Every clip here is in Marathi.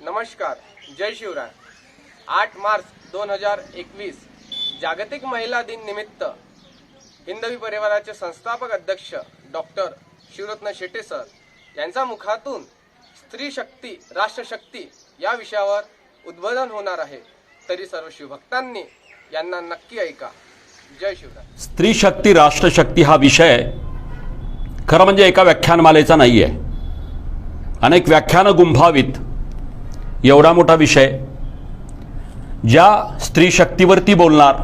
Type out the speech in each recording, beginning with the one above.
नमस्कार, जय शिवराय। 8 मार्च 2021 जागतिक महिला दिन निमित्त हिंदवी परिवाराचे संस्थापक अध्यक्ष डॉक्टर शिवरत्न शेटे सर यांच्या मुखातून स्त्री शक्ती राष्ट्रशक्ती या विषयावर उद्बोधन होणार आहे। तरी सर्व शिवभक्तांनी यांना नक्की ऐका। जय शिवराय। स्त्री शक्ती राष्ट्रशक्ती हा विषय खरं म्हणजे एका व्याख्यानमालेचा नाही आहे, अनेक व्याख्यानं गुंफावीत एवढा मोठा विषय। ज्या स्त्री शक्तीवरती बोलणार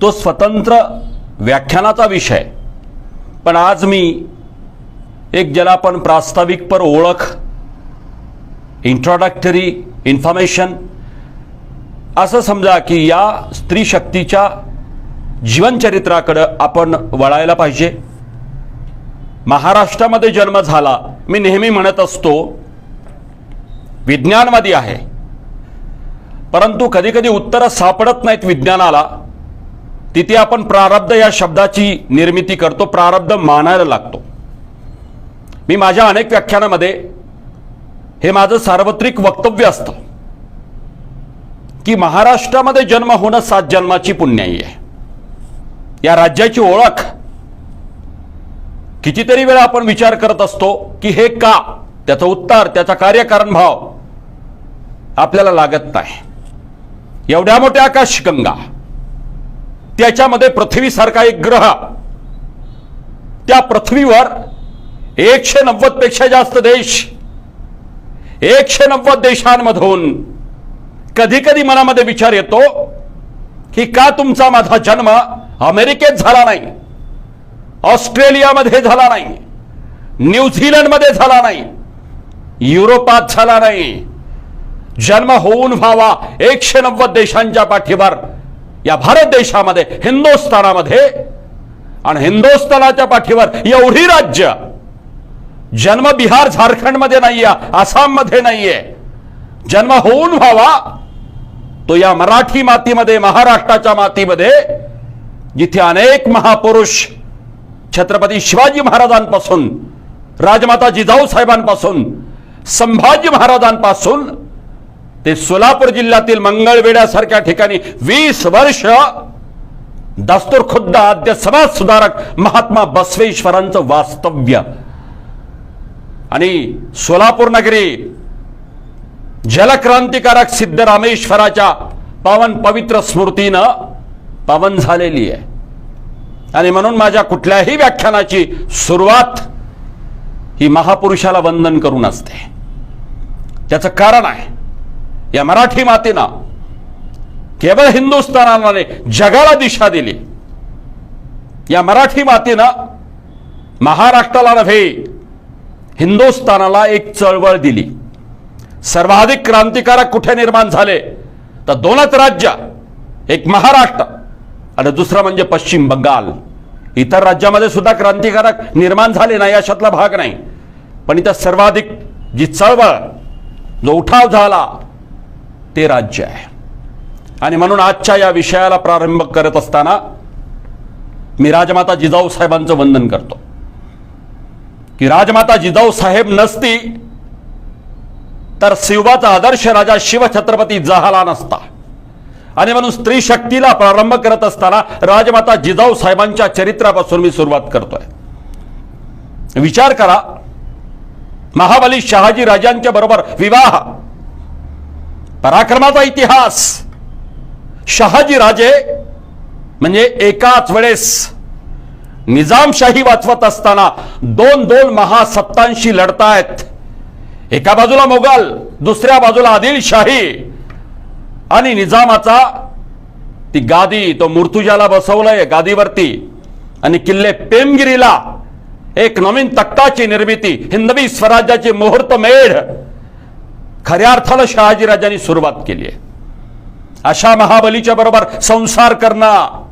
तो स्वतंत्र व्याख्यानाचा विषय, पण आज मी एक ज्याला आपण प्रास्ताविकपर ओळख इंट्रोडक्टरी इन्फॉर्मेशन असं समजा की या स्त्री शक्तीच्या जीवनचरित्राकडे आपण वळायला पाहिजे। महाराष्ट्रामध्ये जन्म झाला, मी नेहमी म्हणत असतो विज्ञानवादी आहे, परंतु कधी कधी उत्तरं सापडत नाहीत विज्ञानाला। तिथे आपण प्रारब्ध या शब्दाची निर्मिती करतो, प्रारब्ध मानायला लागतो। मी माझ्या अनेक व्याख्यानामध्ये हे माझं सार्वत्रिक वक्तव्य असतं की महाराष्ट्रामध्ये जन्म होणं 7 जन्माची पुण्याई आहे। या राज्याची ओळख कितीतरी वेळा आपण विचार करत असतो की हे का, त्याचं उत्तर त्याचा कार्यकारण भाव आपल्याला लागत नाही। एवढ्या मोठ्या आकाशगंगा, त्याच्यामध्ये पृथ्वीसारखा एक ग्रह, त्या पृथ्वीवर 190 पेक्षा जास्त देश, 190 देशांमधून कधी कधी मनामध्ये विचार येतो की का तुमचा माझा जन्म अमेरिकेत झाला नाही, ऑस्ट्रेलियामध्ये झाला नाही, न्यूझीलंडमध्ये झाला नाही, युरोपात झाला नाही। जन्म होऊन व्हावा 190 देशांच्या पाठीवर या भारत देशामध्ये, हिंदुस्थानामध्ये, आणि हिंदुस्थानाच्या पाठीवर एवढी राज्य। जन्म बिहार झारखंडमध्ये नाहीये, आसाममध्ये नाहीये। जन्म होऊन व्हावा तो या मराठी मातीमध्ये, महाराष्ट्राच्या मातीमध्ये, जिथे अनेक महापुरुष छत्रपती शिवाजी महाराजांपासून, राजमाता जिजाऊ साहेबांपासून, संभाजी महाराजांपासून ते सोलापूर जिल्ह्यातील मंगळवेढ्यासारख्या ठिकाणी 20 वर्ष दस्तूरखुद्द आद्य समाज सुधारक महात्मा बसवेश्वरांचं वास्तव्य, आणि सोलापूर नगरी जलक्रांतिकारक सिद्धरामेश्वराच्या पावन पवित्र स्मृतीनं पावन झालेली आहे। आणि म्हणून माझ्या कुठल्याही व्याख्यानाची सुरुवात ही महापुरुषाला वंदन करून असते। त्याचं कारण आहे, या मराठी मातेनं केवळ हिंदुस्थानाला नाही, जगाला दिशा दिली। या मराठी मातेनं महाराष्ट्राला नव्हे, हिंदुस्थानाला एक चळवळ दिली। सर्वाधिक क्रांतिकारक कुठे निर्माण झाले तर 2च राज्य, एक महाराष्ट्र आणि दुसरं म्हणजे पश्चिम बंगाल। इतर राज्यामध्ये सुद्धा क्रांतिकारक निर्माण झाले नाही, अशातला भाग नाही, पण इथं सर्वाधिक जी चळवळ, जो उठाव झाला ते राज्य आहे। आणि म्हणून आजच्या या विषयाला प्रारंभ करत असताना मी राजमाता जिजाऊ साहेबांचं वंदन करतो की राजमाता जिजाऊ साहेब नसती तर शिवाचा आदर्श राजा शिवछत्रपती झाला नसता। आणि म्हणून स्त्री शक्तीला प्रारंभ करत असताना राजमाता जिजाऊ साहेबांच्या चरित्रापासून मी सुरुवात करतोय। विचार करा, महाबली शहाजी राजांच्या बरोबर विवाह, पराक्रमाचा इतिहास। शहाजी राजे म्हणजे एकाच वेळेस निजामशाही वाचवत असताना 2 महासत्तांशी लढतायत। एका बाजूला मोगल, दुसऱ्या बाजूला आदिलशाही, आणि निजामाचा ती गादी, तो मुर्तुजाला बसवलंय गादीवरती, आणि किल्ले पेमगिरीला एक नवीन तख्ताची निर्मिती, हिंदवी स्वराज्याची मुहूर्तमेढ खऱ्या अर्थानं शहाजीराजांनी सुरुवात केली आहे। अशा महाबलीच्या बरोबर संसार करणं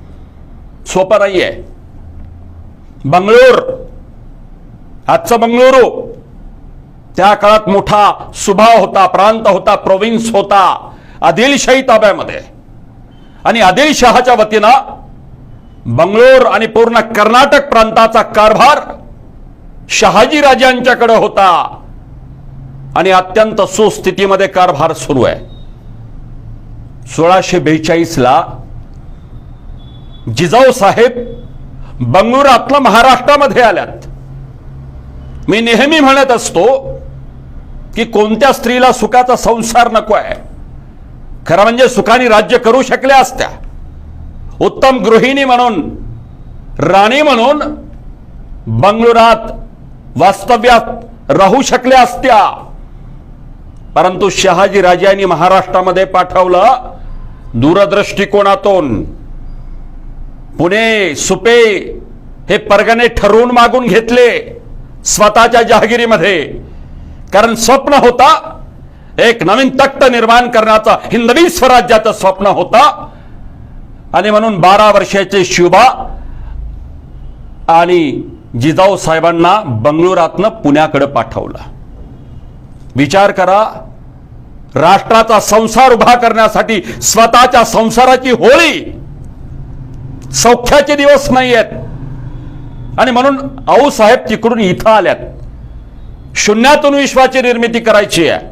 सोपं नाहीये। बंगळूर, आजचं बंगळुरू, त्या काळात मोठा सुभाव होता, प्रांत होता, प्रोव्हिन्स होता, आदिलशाही ताब्यामध्ये। आणि आदिलशहाच्या वतीनं बंगळूर आणि पूर्ण कर्नाटक प्रांताचा कारभार शहाजी राजांच्याकडे होता। आणि अत्यंत सुस्थितीमध्ये कारभार सुरू आहे. 1642ला जिजाऊ साहेब बंगळुरातला महाराष्ट्रामध्ये आल्यात. मी नेहमी म्हणत असतो की कोणत्या स्त्रीला सुखाचा संसार नको आहे. खरं म्हणजे सुखाने राज्य करू शकल्या असत्या, उत्तम गृहिणी म्हणून, राणी म्हणून बंगळुरात वास्तव्यात राहू शकल्या असत्या. परंतु शहाजी राजांनी महाराष्ट्रामध्ये पाठवलं दूरदृष्टिकोनातून. पुणे, सुपे हे परगणे ठरवून मागून घेतले स्वतःच्या जहागिरीमध्ये. कारण स्वप्न होता एक नवीन तख्त निर्माण करण्याचा, हिंदवी स्वराज्याचं स्वप्न होता. आणि म्हणून 12 वर्षाचे शिवबा आणि जिजाऊ साहेबांना बंगळुरातनं पुण्याकडे पाठवलं. विचार करा, राष्ट्राचा संसार उभा करण्यासाठी स्वतःच्या संसाराची होळी, सौख्याचे दिवस नाही आहेत. आणि म्हणून आऊसाहेब तिकडून इथं आल्यात. शून्यातून विश्वाची निर्मिती करायची आहे,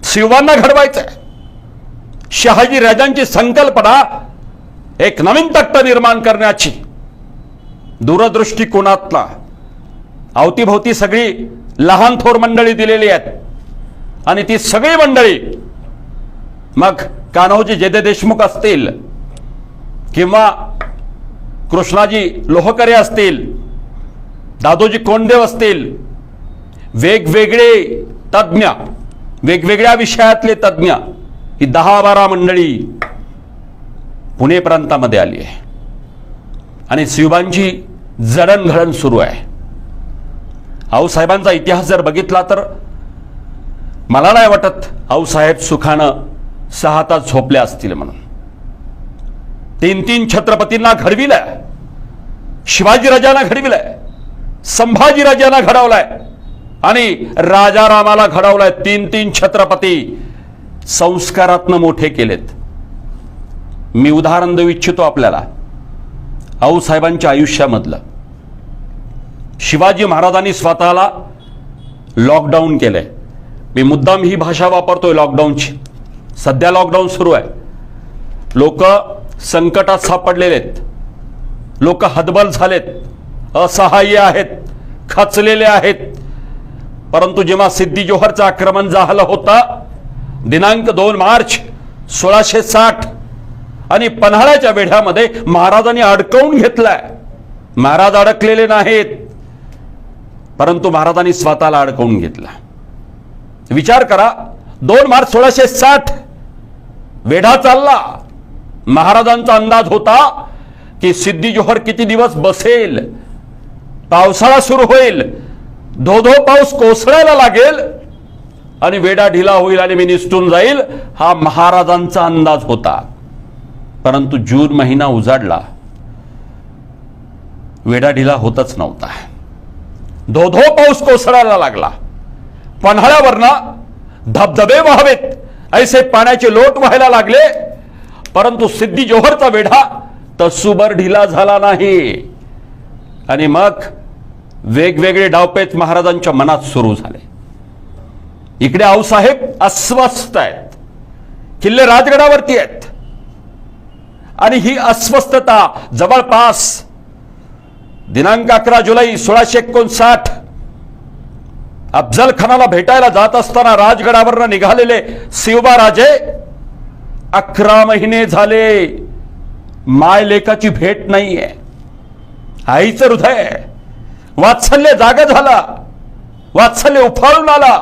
शिवांना घडवायचं आहे. शहाजी राजांची संकल्पना एक नवीन तख्त निर्माण करण्याची, दूरदृष्टिकोनातला. अवतीभोवती सगळी लहान थोर मंडळी दिलेली आहेत. आणि ती सगळी मंडळी, मग कान्होजी जयदेव देशमुख असतील किंवा कृष्णाजी लोहकरे असतील, दादोजी कोंडदेव असतील, वेगवेगळे तज्ञ, वेगवेगळ्या विषयातले तज्ञ, ही 10-12 मंडळी पुणे प्रांतामध्ये आली आहे. आणि शिवबांची जडणघडण सुरू आहे. आऊसाहेबांचा इतिहास जर बघितला तर मला नाही वाटत आऊसाहेब सुखानं 6 तास झोपले असतील म्हणून. 3 छत्रपतींना घडविलंय, शिवाजीराजांना घडविलंय, संभाजीराजांना घडवलाय आणि राजारामाला घडवलाय. 3 छत्रपती संस्कारातनं मोठे केलेत. मी उदाहरण देऊ इच्छितो आपल्याला आऊसाहेबांच्या आयुष्यामधलं. शिवाजी महाराजांनी स्वतःला लॉकडाऊन केलंय. मी मुद्दाम ही भाषा वापरतोय लॉकडाऊनची. सध्या लॉकडाऊन सुरू आहे. लोक संकटात सापडलेले आहेत, लोक हतबल झालेत, असहाय्य आहेत, खचलेले आहेत. परंतु जेव्हा सिद्दी जोहरचं आक्रमण झालं होतं दिनांक 2 मार्च 1660 आणि पन्हाळ्याच्या वेढ्यामध्ये महाराजांनी अडकवून घेतलाय. महाराज अडकलेले नाहीत, परंतु महाराजांनी स्वतःला अडकवून घेतला. विचार करा, 2 मार्च 1660 वेढा चालला. महाराजांचा अंदाज होता की सिद्दी जोहर किती दिवस बसेल, पावसाळा सुरू होईल, धो-धो पाऊस कोसळायला लागेल आणि वेढा ढिला होईल आणि मी निसटून जाईल, हा महाराजांचा अंदाज होता. परंतु जून महिना उजाडला, वेढा ढिला होतच नव्हता. धो-धो पाऊस कोसळायला लागला. पन्हाळ्यावरनं धबधबे व्हावेत ऐसे पाण्याचे लोट व्हायला लागले. परंतु सिद्दी जोहरचा वेढा तसूभर ढिला झाला नाही. आणि मग वेगवेगळे डावपेच महाराजांच्या मनात सुरू झाले. इकडे आऊसाहेब अस्वस्थ आहेत, किल्ले राजगडावरती आहेत. आणि ही अस्वस्थता जवळपास दिनांक 11 जुलै 1659 अफजल खानाला भेटायला जात असताना राजगडावर निघालेले शिवबा राजे 11 महिने झाले माय लेकाची भेट नाहीये. आईचं हृदय, वात्सल्य जागा झाला, वात्सल्य उफाळून आला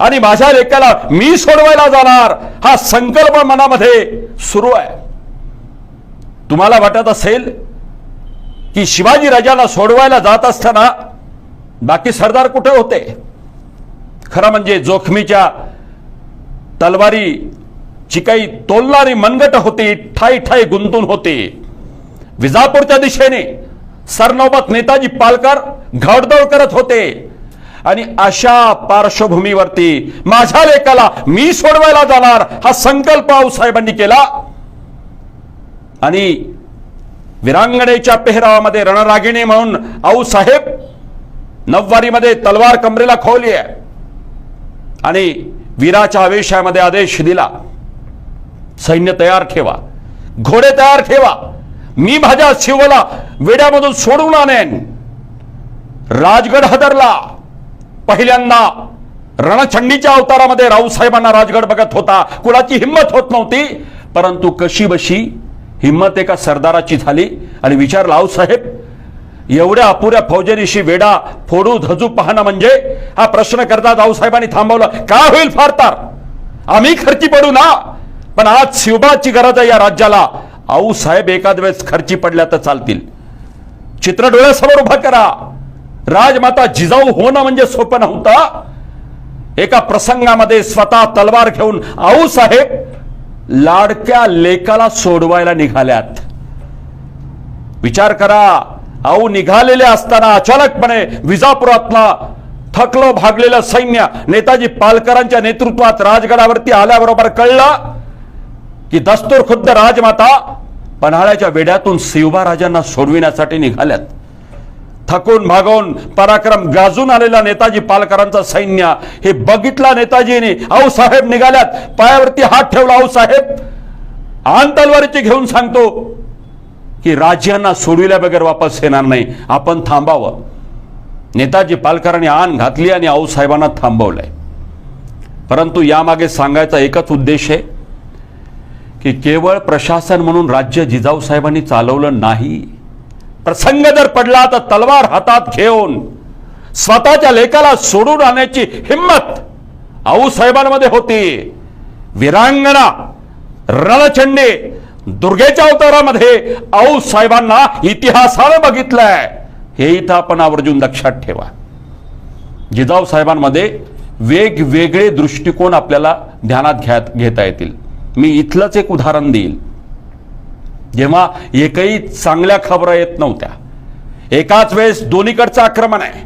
आणि माझ्या लेकाला मी सोडवायला जाणार हा संकल्प मनामध्ये सुरू आहे. तुम्हाला वाटत असेल की शिवाजी राजाला सोडवायला जात असताना बाकी सरदार कुठे होते? खरं म्हणजे जोखमीच्या तलवारी जी काही तोलणारी मनगट होती ठाई ठाई गुंतून होती. विजापूरच्या दिशेने सरनौबत नेताजी पालकर घाडदौड करत होते आणि अशा पार्श्वभूमीवरती माझ्या लेकाला मी सोडवायला जाणार हा संकल्प आऊसाहेबांनी केला. आणि विरांगणेच्या पेहरावामध्ये रणरागिणी म्हणून आऊसाहेब नववारीमध्ये तलवार कमरेला खोवली आहे, आणि वीराच्या आवेशामध्ये आदेश दिला, सैन्य तयार ठेवा, घोडे तयार ठेवा, मी माझ्या शिवला वेड्यामधून सोडून आणेन. राजगड हादरला. पहिल्यांदा रणचंडीच्या अवतारामध्ये रावसाहेबांना राजगड बघत होता. कुणाची हिंमत होत नव्हती, परंतु कशी बशी हिंमत एका सरदाराची झाली आणि विचारला, रावसाहेब एवढ्या अपुऱ्या फौजेनिशी वेडा फोडू धजू पाहणं म्हणजे हा प्रश्न करता रावसाहेबांनी थांबवलं. काय होईल फार तर आम्ही खर्ची पडू ना, पण आज शिवबाची गरज आहे या राज्याला. आऊसाहेब एखाद वेळेस खर्ची पडल्या तर चालतील. चित्र डोळ्यासमोर उभं करा. राजमाता जिजाऊ होणं म्हणजे सोपं नव्हतं. एका प्रसंगामध्ये स्वतः तलवार घेऊन आऊसाहेब लाडक्या लेकाला सोडवायला निघाल्यात. विचार करा, आऊ निघालेले असताना अचानकपणे विजापुरातला थकलो भागलेलं सैन्य नेताजी पालकरांच्या नेतृत्वात राजगडावरती आल्याबरोबर कळलं की दस्तूर खुद्द राजमाता पन्हाळ्याच्या वेड्यातून शिवबा राजांना सोडविण्यासाठी निघाल्यात. थकून भागून पराक्रम गाजून आलेला नेताजी पालकरांचा सैन्य हे बघितला नेताजीने. आऊसाहेब निघाल्यात. पायावरती हात ठेवला. आऊसाहेब आन तलवारीची घेऊन सांगतो की राज्यांना सोडविल्या बगैर वापस येणार नाही, आपण थांबावं. नेताजी पालकरांनी आन घातली आणि आऊसाहेबांना थांबवलंय. परंतु यामागे सांगायचा एकच उद्देश आहे की केवळ प्रशासन म्हणून राज्य जिजाऊ साहेबांनी चालवलं नाही. प्रसंग जर पडला तर तलवार हातात घेऊन स्वतःच्या लेकाला सोडून आणण्याची हिंमत आऊसाहेबांमध्ये होती. वीरांगणा रणचंडी दुर्गेच्या अवतारामध्ये आऊसाहेबांना इतिहासाने बघितलंय. हे इथं आपण आवर्जून लक्षात ठेवा. जिजाऊ साहेबांमध्ये वेगवेगळे दृष्टिकोन आपल्याला ध्यानात घेता येतील. मी इथलंच एक उदाहरण देईल. जेव्हा एकही चांगल्या खबरा येत नव्हत्या, एकाच वेळेस दोन्हीकडचं आक्रमण आहे.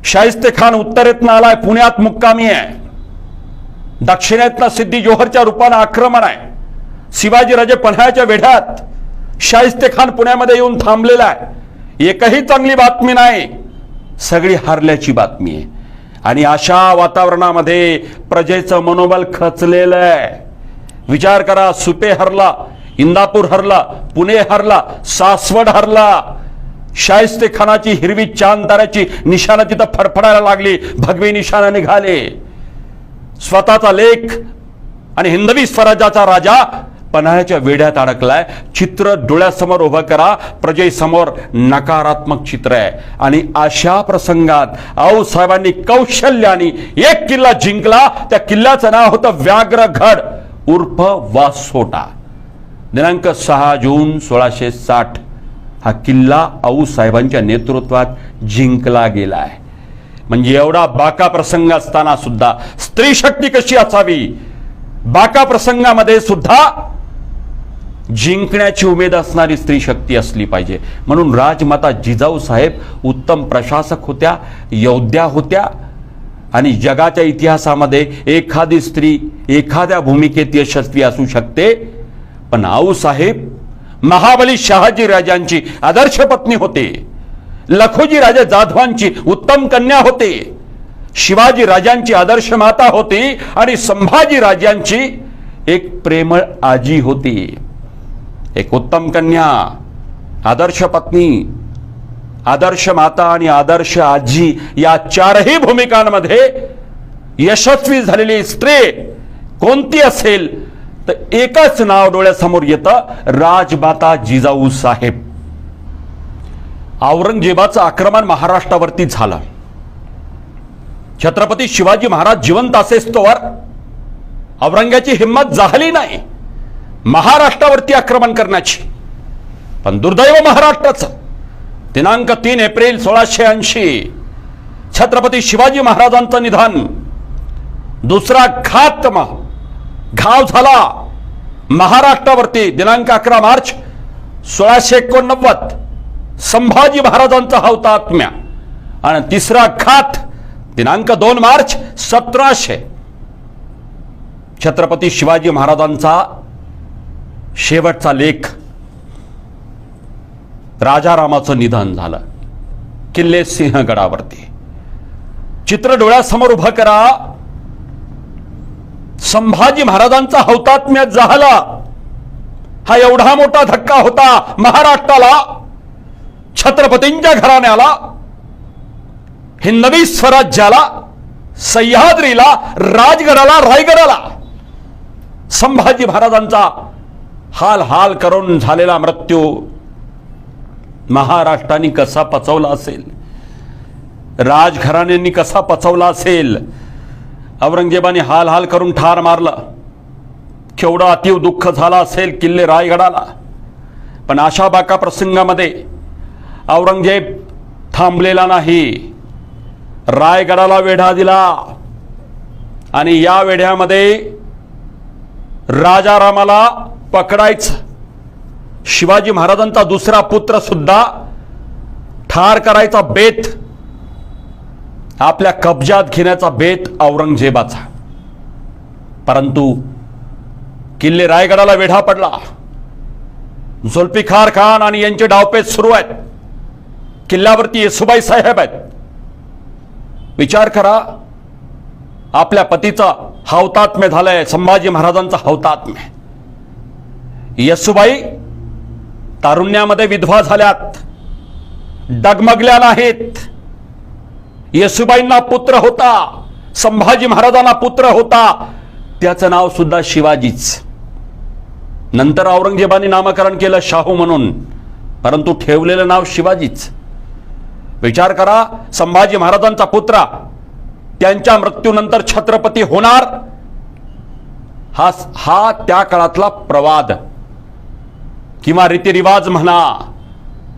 शाहिस्तेखान उत्तरेतनं आलाय, पुण्यात मुक्कामी आहे. दक्षिणेतनं सिद्धी जोहरच्या रूपानं आक्रमण आहे. शिवाजीराजे पन्हाळ्याच्या वेढ्यात, शाहिस्तेखान पुण्यामध्ये येऊन थांबलेला आहे. एकही चांगली बातमी नाही, सगळी हारल्याची बातमी आहे. आणि अशा वातावरणामध्ये प्रजेचं मनोबल खचलेलं आहे. विचार करा, सुपे हरला, इंदापूर हरला, पुणे हरला, सासवड हरला. शाहिस्तेखानाची हिरवी चांद ताऱ्याची निशाणं तिथं फडफडायला लागली. भगवे निशाणं निघाले. स्वतःचा लेख आणि हिंदवी स्वराज्याचा राजा पन्हाळ्याच्या वेढ्यात अडकलाय. चित्र डोळ्यासमोर उभं करा. प्रजेसमोर नकारात्मक चित्र आहे. आणि अशा प्रसंगात आऊसाहेबांनी कौशल्याने एक किल्ला जिंकला. त्या किल्ल्याचं नाव होतं व्याघ्रगड उर्फ वासोटा. दिनांक 6 जून 1660 हा किल्ला आऊसाहेबांच्या नेतृत्वात जिंकला गेलाय. म्हणजे एवढा बाका प्रसंग असताना सुद्धा स्त्री शक्ती कशी असावी, बाका प्रसंगामध्ये सुद्धा जिंकण्याची उमेद असणारी स्त्री शक्ती असली पाहिजे. म्हणून राजमाता जिजाऊ साहेब उत्तम प्रशासक होत्या, योद्ध्या होत्या. आणि जगाच्या इतिहासामध्ये एखादी स्त्री एखाद्या भूमिकेत यशस्वी असू शकते, पण आऊसाहेब महाबली शहाजी राजांची आदर्श पत्नी होते. लखोजी राजे जाधवांची उत्तम कन्या होते. शिवाजी राजांची आदर्श माता होती आणि संभाजी राजांची एक प्रेमळ आजी होती. एक उत्तम कन्या, आदर्श पत्नी, आदर्श माता आणि आदर्श आजी या चारही भूमिकांमध्ये यशस्वी झालेली स्त्री कोणती असेल तर एकच नाव डोळ्यासमोर येतं, राजमाता जिजाऊ साहेब. औरंगजेबाचं आक्रमण महाराष्ट्रावरती झालं. छत्रपती शिवाजी महाराज जिवंत असेस्तोवर औरंग्याची हिंमत झाली नाही महाराष्ट्रावरती आक्रमण करण्याची. पण दुर्दैव महाराष्ट्राचं, दिनांक 3 एप्रिल 1680 छत्रपती शिवाजी महाराजांचं निधन. दुसरा घाव झाला महाराष्ट्रावरती दिनांक 11 मार्च 1689 संभाजी महाराजांचा हौतात्म्य. आणि तिसरा घात दिनांक 2 मार्च 1700 छत्रपती शिवाजी महाराजांचा शेवटचा लेख, राजारामाचं निधन झालं किल्ले सिंहगडावरती. चित्र डोळ्यासमोर उभं करा. संभाजी महाराजांचा हौतात्म्य झाला, हा एवढा मोठा धक्का होता महाराष्ट्राला, छत्रपतींच्या घराण्याला, हिंदवी स्वराज्याला, सह्याद्रीला, राजगडाला, रायगडाला. संभाजी महाराजांचा हाल हाल करून झालेला मृत्यू महाराष्ट्राने कसा पचवला असेल, राजघराण्यांनी कसा पचवला असेल. औरंगजेबाने हाल हाल करून ठार मारलं. केवढं अतीव दुःख झालं असेल किल्ले रायगडाला. पण अशा बाका प्रसंगामध्ये औरंगजेब थांबलेला नाही, रायगडाला वेढा दिला. आणि या वेढ्यामध्ये राजारामाला पकडायचं, शिवाजी महाराजांचा दुसरा पुत्र सुद्धा ठार करायचा बेत, आपल्या कब्जात घेण्याचा बेत औरंगजेबाचा. परंतु किल्ले रायगडाला वेढा पडला. जुल्फिकार खान आणि यांचे डावपेच सुरू आहेत. किल्ल्यावरती येसुबाई साहेब आहेत. विचार करा, आपल्या पतीचा हौतात्म्य झालंय, संभाजी महाराजांचा हौतात्म्य. येसुबाई तारुण्यामध्ये विधवा झाल्यात, डगमगल्या नाहीत. येसुबाईंना पुत्र होता, संभाजी महाराजांना पुत्र होता, त्याचं नाव सुद्धा शिवाजीच. नंतर औरंगजेबाने नामकरण केलं शाहू म्हणून, परंतु ठेवलेलं नाव शिवाजीच. विचार करा, संभाजी महाराजांचा पुत्र त्यांच्या मृत्यूनंतर छत्रपती होणार, हा त्या काळातला प्रवाद किंवा रीतिरिवाज म्हणा,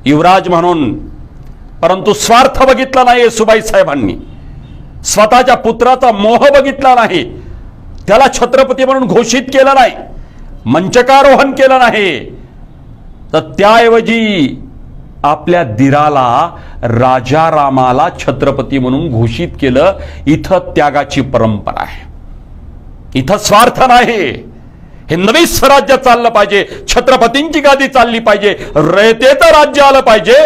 युवराज म्हणून. परंतु स्वार्थ बघितला नाही येसुबाई साहेबांनी, स्वतःच्या पुत्राचा मोह बघितला नाही, त्याला छत्रपती म्हणून घोषित केलं नाही, मंचकारोहण केलं नाही. तर त्याऐवजी आपल्या दिराला, राजारामाला छत्रपती म्हणून घोषित केलं. इथं त्यागाची परंपरा आहे, इथं स्वार्थ नाही. हिंदवी स्वराज्य चाललं पाहिजे, छत्रपतींची गादी चालली पाहिजे, रयतेचं राज्य आलं पाहिजे.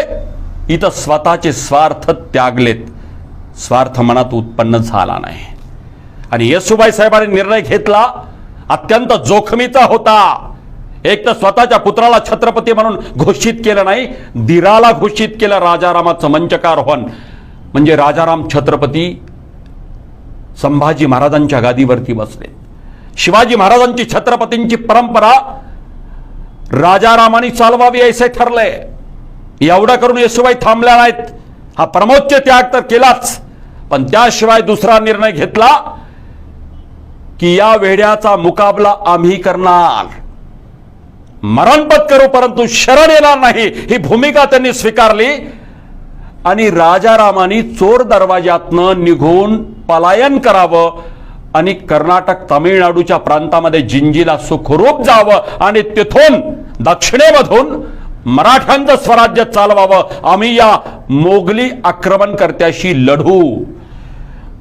इथं स्वतःचे स्वार्थ त्यागलेत, स्वार्थ मनात उत्पन्न झाला नाही. आणि येसुबाई साहेबांनी निर्णय घेतला, अत्यंत जोखमीचा होता. एक तर स्वतःच्या पुत्राला छत्रपती म्हणून घोषित केलं नाही, दिराला घोषित केलं राजारामाचं मंचकारोहण. म्हणजे राजाराम छत्रपती संभाजी महाराजांच्या गादीवरती बसले. शिवाजी महाराजांची छत्रपतींची परंपरा राजारामांनी चालवावी असे ठरले. एवढं करून येसुबाई थांबल्या नाहीत. हा परमोच्च त्याग तर केलाच, पण त्याशिवाय दुसरा निर्णय घेतला की या वेड्याचा मुकाबला आम्ही करणार, मरणपत करू परंतु शरण येणार नाही, ही भूमिका त्यांनी स्वीकारली. आणि राजारामांनी चोर दरवाजातनं निघून पलायन करावं आणि कर्नाटक तामिळनाडूच्या प्रांतामध्ये जिंजीला सुखरूप जावं आणि तिथून दक्षिणेमधून मराठ्यांचं स्वराज्य चालवावं. आम्ही या मोगली आक्रमणकर्त्याशी लढू.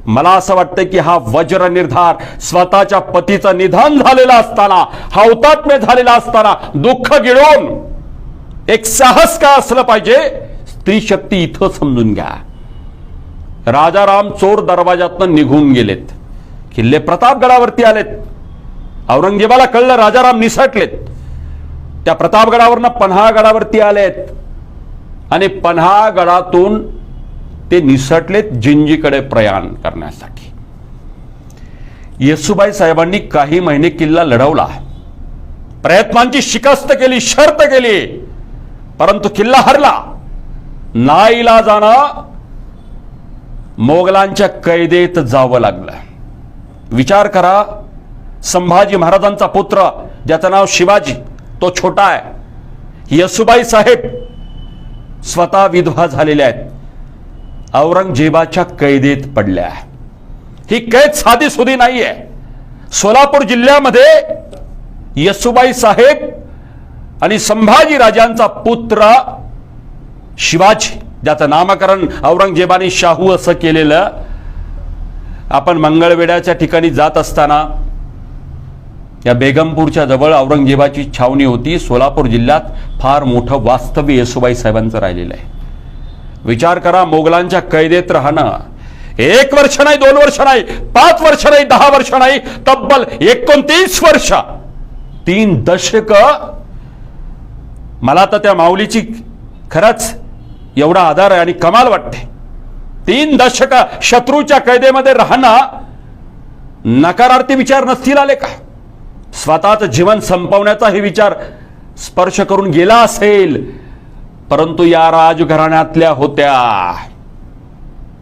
मला असं वाटतं की हा वज्र निर्धार स्वतःच्या पतीचं निधन झालेलं असताना, हौतात्म्य झालेला असताना, दुःख गिळून एक साहस का असलं पाहिजे, स्त्री शक्ती इथं समजून घ्या. राजाराम चोर दरवाजातनं निघून गेलेत, किल्ले प्रतापगडावरती आलेत. औरंगजेबाला कळलं राजाराम निसटलेत. त्या प्रतापगडावरनं पन्हाळगडावरती आलेत आणि पन्हाळगडातून ते निसटलेत जिंजीकडे प्रयाण करण्यासाठी. येसुबाई साहेबांनी काही महिने किल्ला लढवला, प्रयत्नांची शिकस्त केली, शर्त केली, परंतु किल्ला हरला. नाईलाजानं मोगलांच्या कैदेत जावं लागलं. विचार करा, संभाजी महाराजांचा पुत्र ज्याचं नाव शिवाजी, तो छोटा आहे. येसुबाई साहेब स्वतः विधवा झालेल्या आहेत, औरंगजेबाच्या कैदेत पडल्या. ही कैद साधी सुधी नाहीये. सोलापूर जिल्ह्यामध्ये येसुबाई साहेब आणि संभाजी राजांचा पुत्र शिवाजी, ज्याचं नामकरण औरंगजेबाने शाहू असं केलेलं. आपण मंगळवेढ्याच्या ठिकाणी जात असताना या बेगमपूरच्या जवळ औरंगजेबाची छावणी होती. सोलापूर जिल्ह्यात फार मोठं वास्तव्य येसुबाई साहेबांचं राहिलेलं आहे. विचार करा, मोगलांच्या कैदेत राहणं, 1 वर्ष नाही, 2 वर्ष नाही, 5 वर्ष नाही, 10 वर्ष नाही, तब्बल 29 वर्ष, 3 दशक. मला तर त्या माऊलीची खरंच एवढा आधार आहे आणि कमाल वाटते. 3 दशक शत्रूच्या कैदेमध्ये राहणं नकारार्थी विचार नसतील आले का? स्वतःच जीवन संपवण्याचाही विचार स्पर्श करून गेला असेल, परंतु या राजघराण्यातल्या होत्या.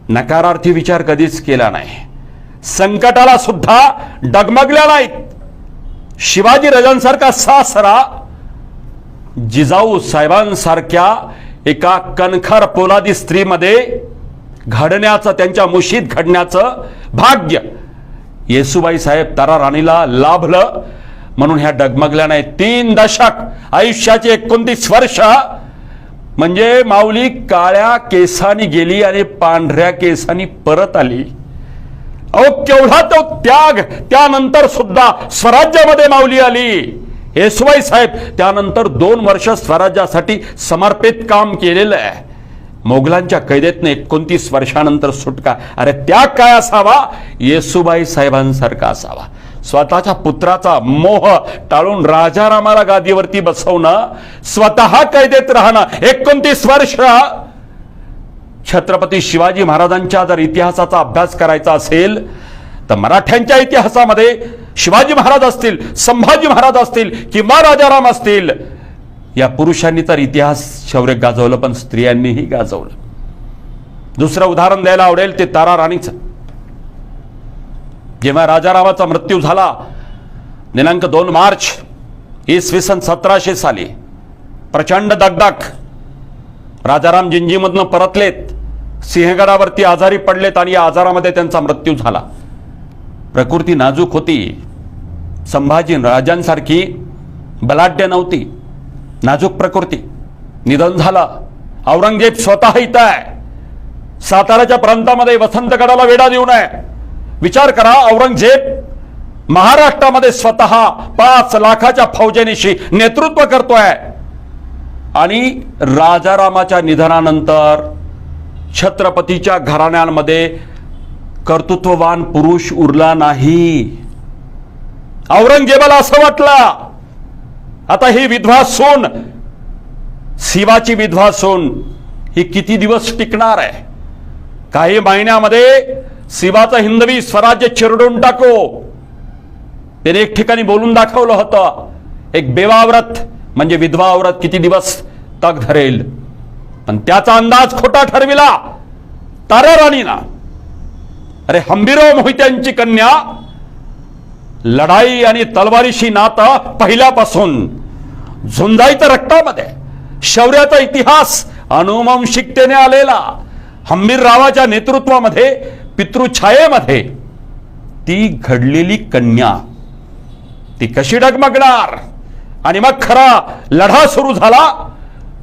नकारार्थी विचार कधीच केला नाही. संकटाला सुद्धा डगमगल्या नाहीत. शिवाजी राजांसारखा सासरा जिजाऊ साहेबांसारख्या एका कणखर पोलादी स्त्रीमध्ये घडण्याचं, त्यांच्या मुशीत घडण्याचं भाग्य येसूबाई साहेब तारा राणीला लाभलं, म्हणून ह्या डगमगल्या नाही. 3 दशक आयुष्याची 29 वर्ष म्हणजे माऊली काळ्या केसानी गेली आणि पांढऱ्या केसानी परत आली. अहो केवढा तो त्याग. त्यानंतर सुद्धा स्वराज्यामध्ये माऊली आली. येसूबाई साहेब त्यानंतर 2 वर्ष स्वराज्यासाठी समर्पित काम केलेलं आहे. मोगलांच्या कैदेतनं 29 वर्षानंतर सुटका. अरे त्याग काय असावा? येसूबाई साहेबांसारखा असावा. स्वतःच्या पुत्राचा मोह टाळून राजारामाला गादीवरती बसवणं, स्वतः कैदेत राहणं 29 वर्ष. छत्रपती शिवाजी महाराजांच्या जर इतिहासाचा अभ्यास करायचा असेल तर मराठ्यांच्या इतिहासामध्ये शिवाजी महाराज असतील, संभाजी महाराज असतील किंवा राजाराम असतील, या पुरुषांनी तर इतिहास शौर्य गाजवलं, पण स्त्रियांनीही गाजवलं. दुसरं उदाहरण द्यायला आवडेल ते तारा राणीचं. जेव्हा राजारामाचा मृत्यू झाला दिनांक 2 मार्च इसवी सन 1700 साली, प्रचंड दगदग. राजाराम जिंजीमधनं परतलेत, सिंहगडावरती आजारी पडलेत आणि या आजारामध्ये त्यांचा मृत्यू झाला. प्रकृती नाजूक होती. संभाजी राजांसारखी बलाढ्य नव्हती, नाजूक प्रकृती. निधन झालं. औरंगजेब स्वतः इथं आहे. साताऱ्याच्या प्रांतामध्ये वसंतगडाला वेढा देऊन आहे. विचार करा, औरंगजेब महाराष्ट्रामध्ये स्वतः 5 लाखाच्या फौजेनिशी नेतृत्व करतोय आणि राजारामाच्या निधनानंतर छत्रपतीच्या घराण्यांमध्ये कर्तृत्ववान पुरुष उरला नाही. औरंगजेबाला असं वाटलं आता ही विधवा सून, शिवाची विधवा सून, ही किती दिवस टिकणार आहे? काही महिन्यामध्ये शिवाचं हिंदवी स्वराज्य चिरडून टाकू. त्याने एक ठिकाणी बोलून दाखवलं होतं, एक बेवावरत म्हणजे विधवा औरत किती दिवस तग धरेल. पण त्याचा अंदाज खोटा ठरविला तारा राणीना. अरे हंबीरराव मोहित्यांची कन्या, लढाई आणि तलवारीशी नातं पहिल्यापासून, झुंजाईचं रक्तामध्ये, शौर्याचा इतिहास अनुवंशिकतेने आलेला, हंबीररावाच्या नेतृत्वामध्ये, पितृछायेमध्ये ती घडलेली कन्या, ती कशी डगमगणार? आणि मग खरा लढा सुरू झाला.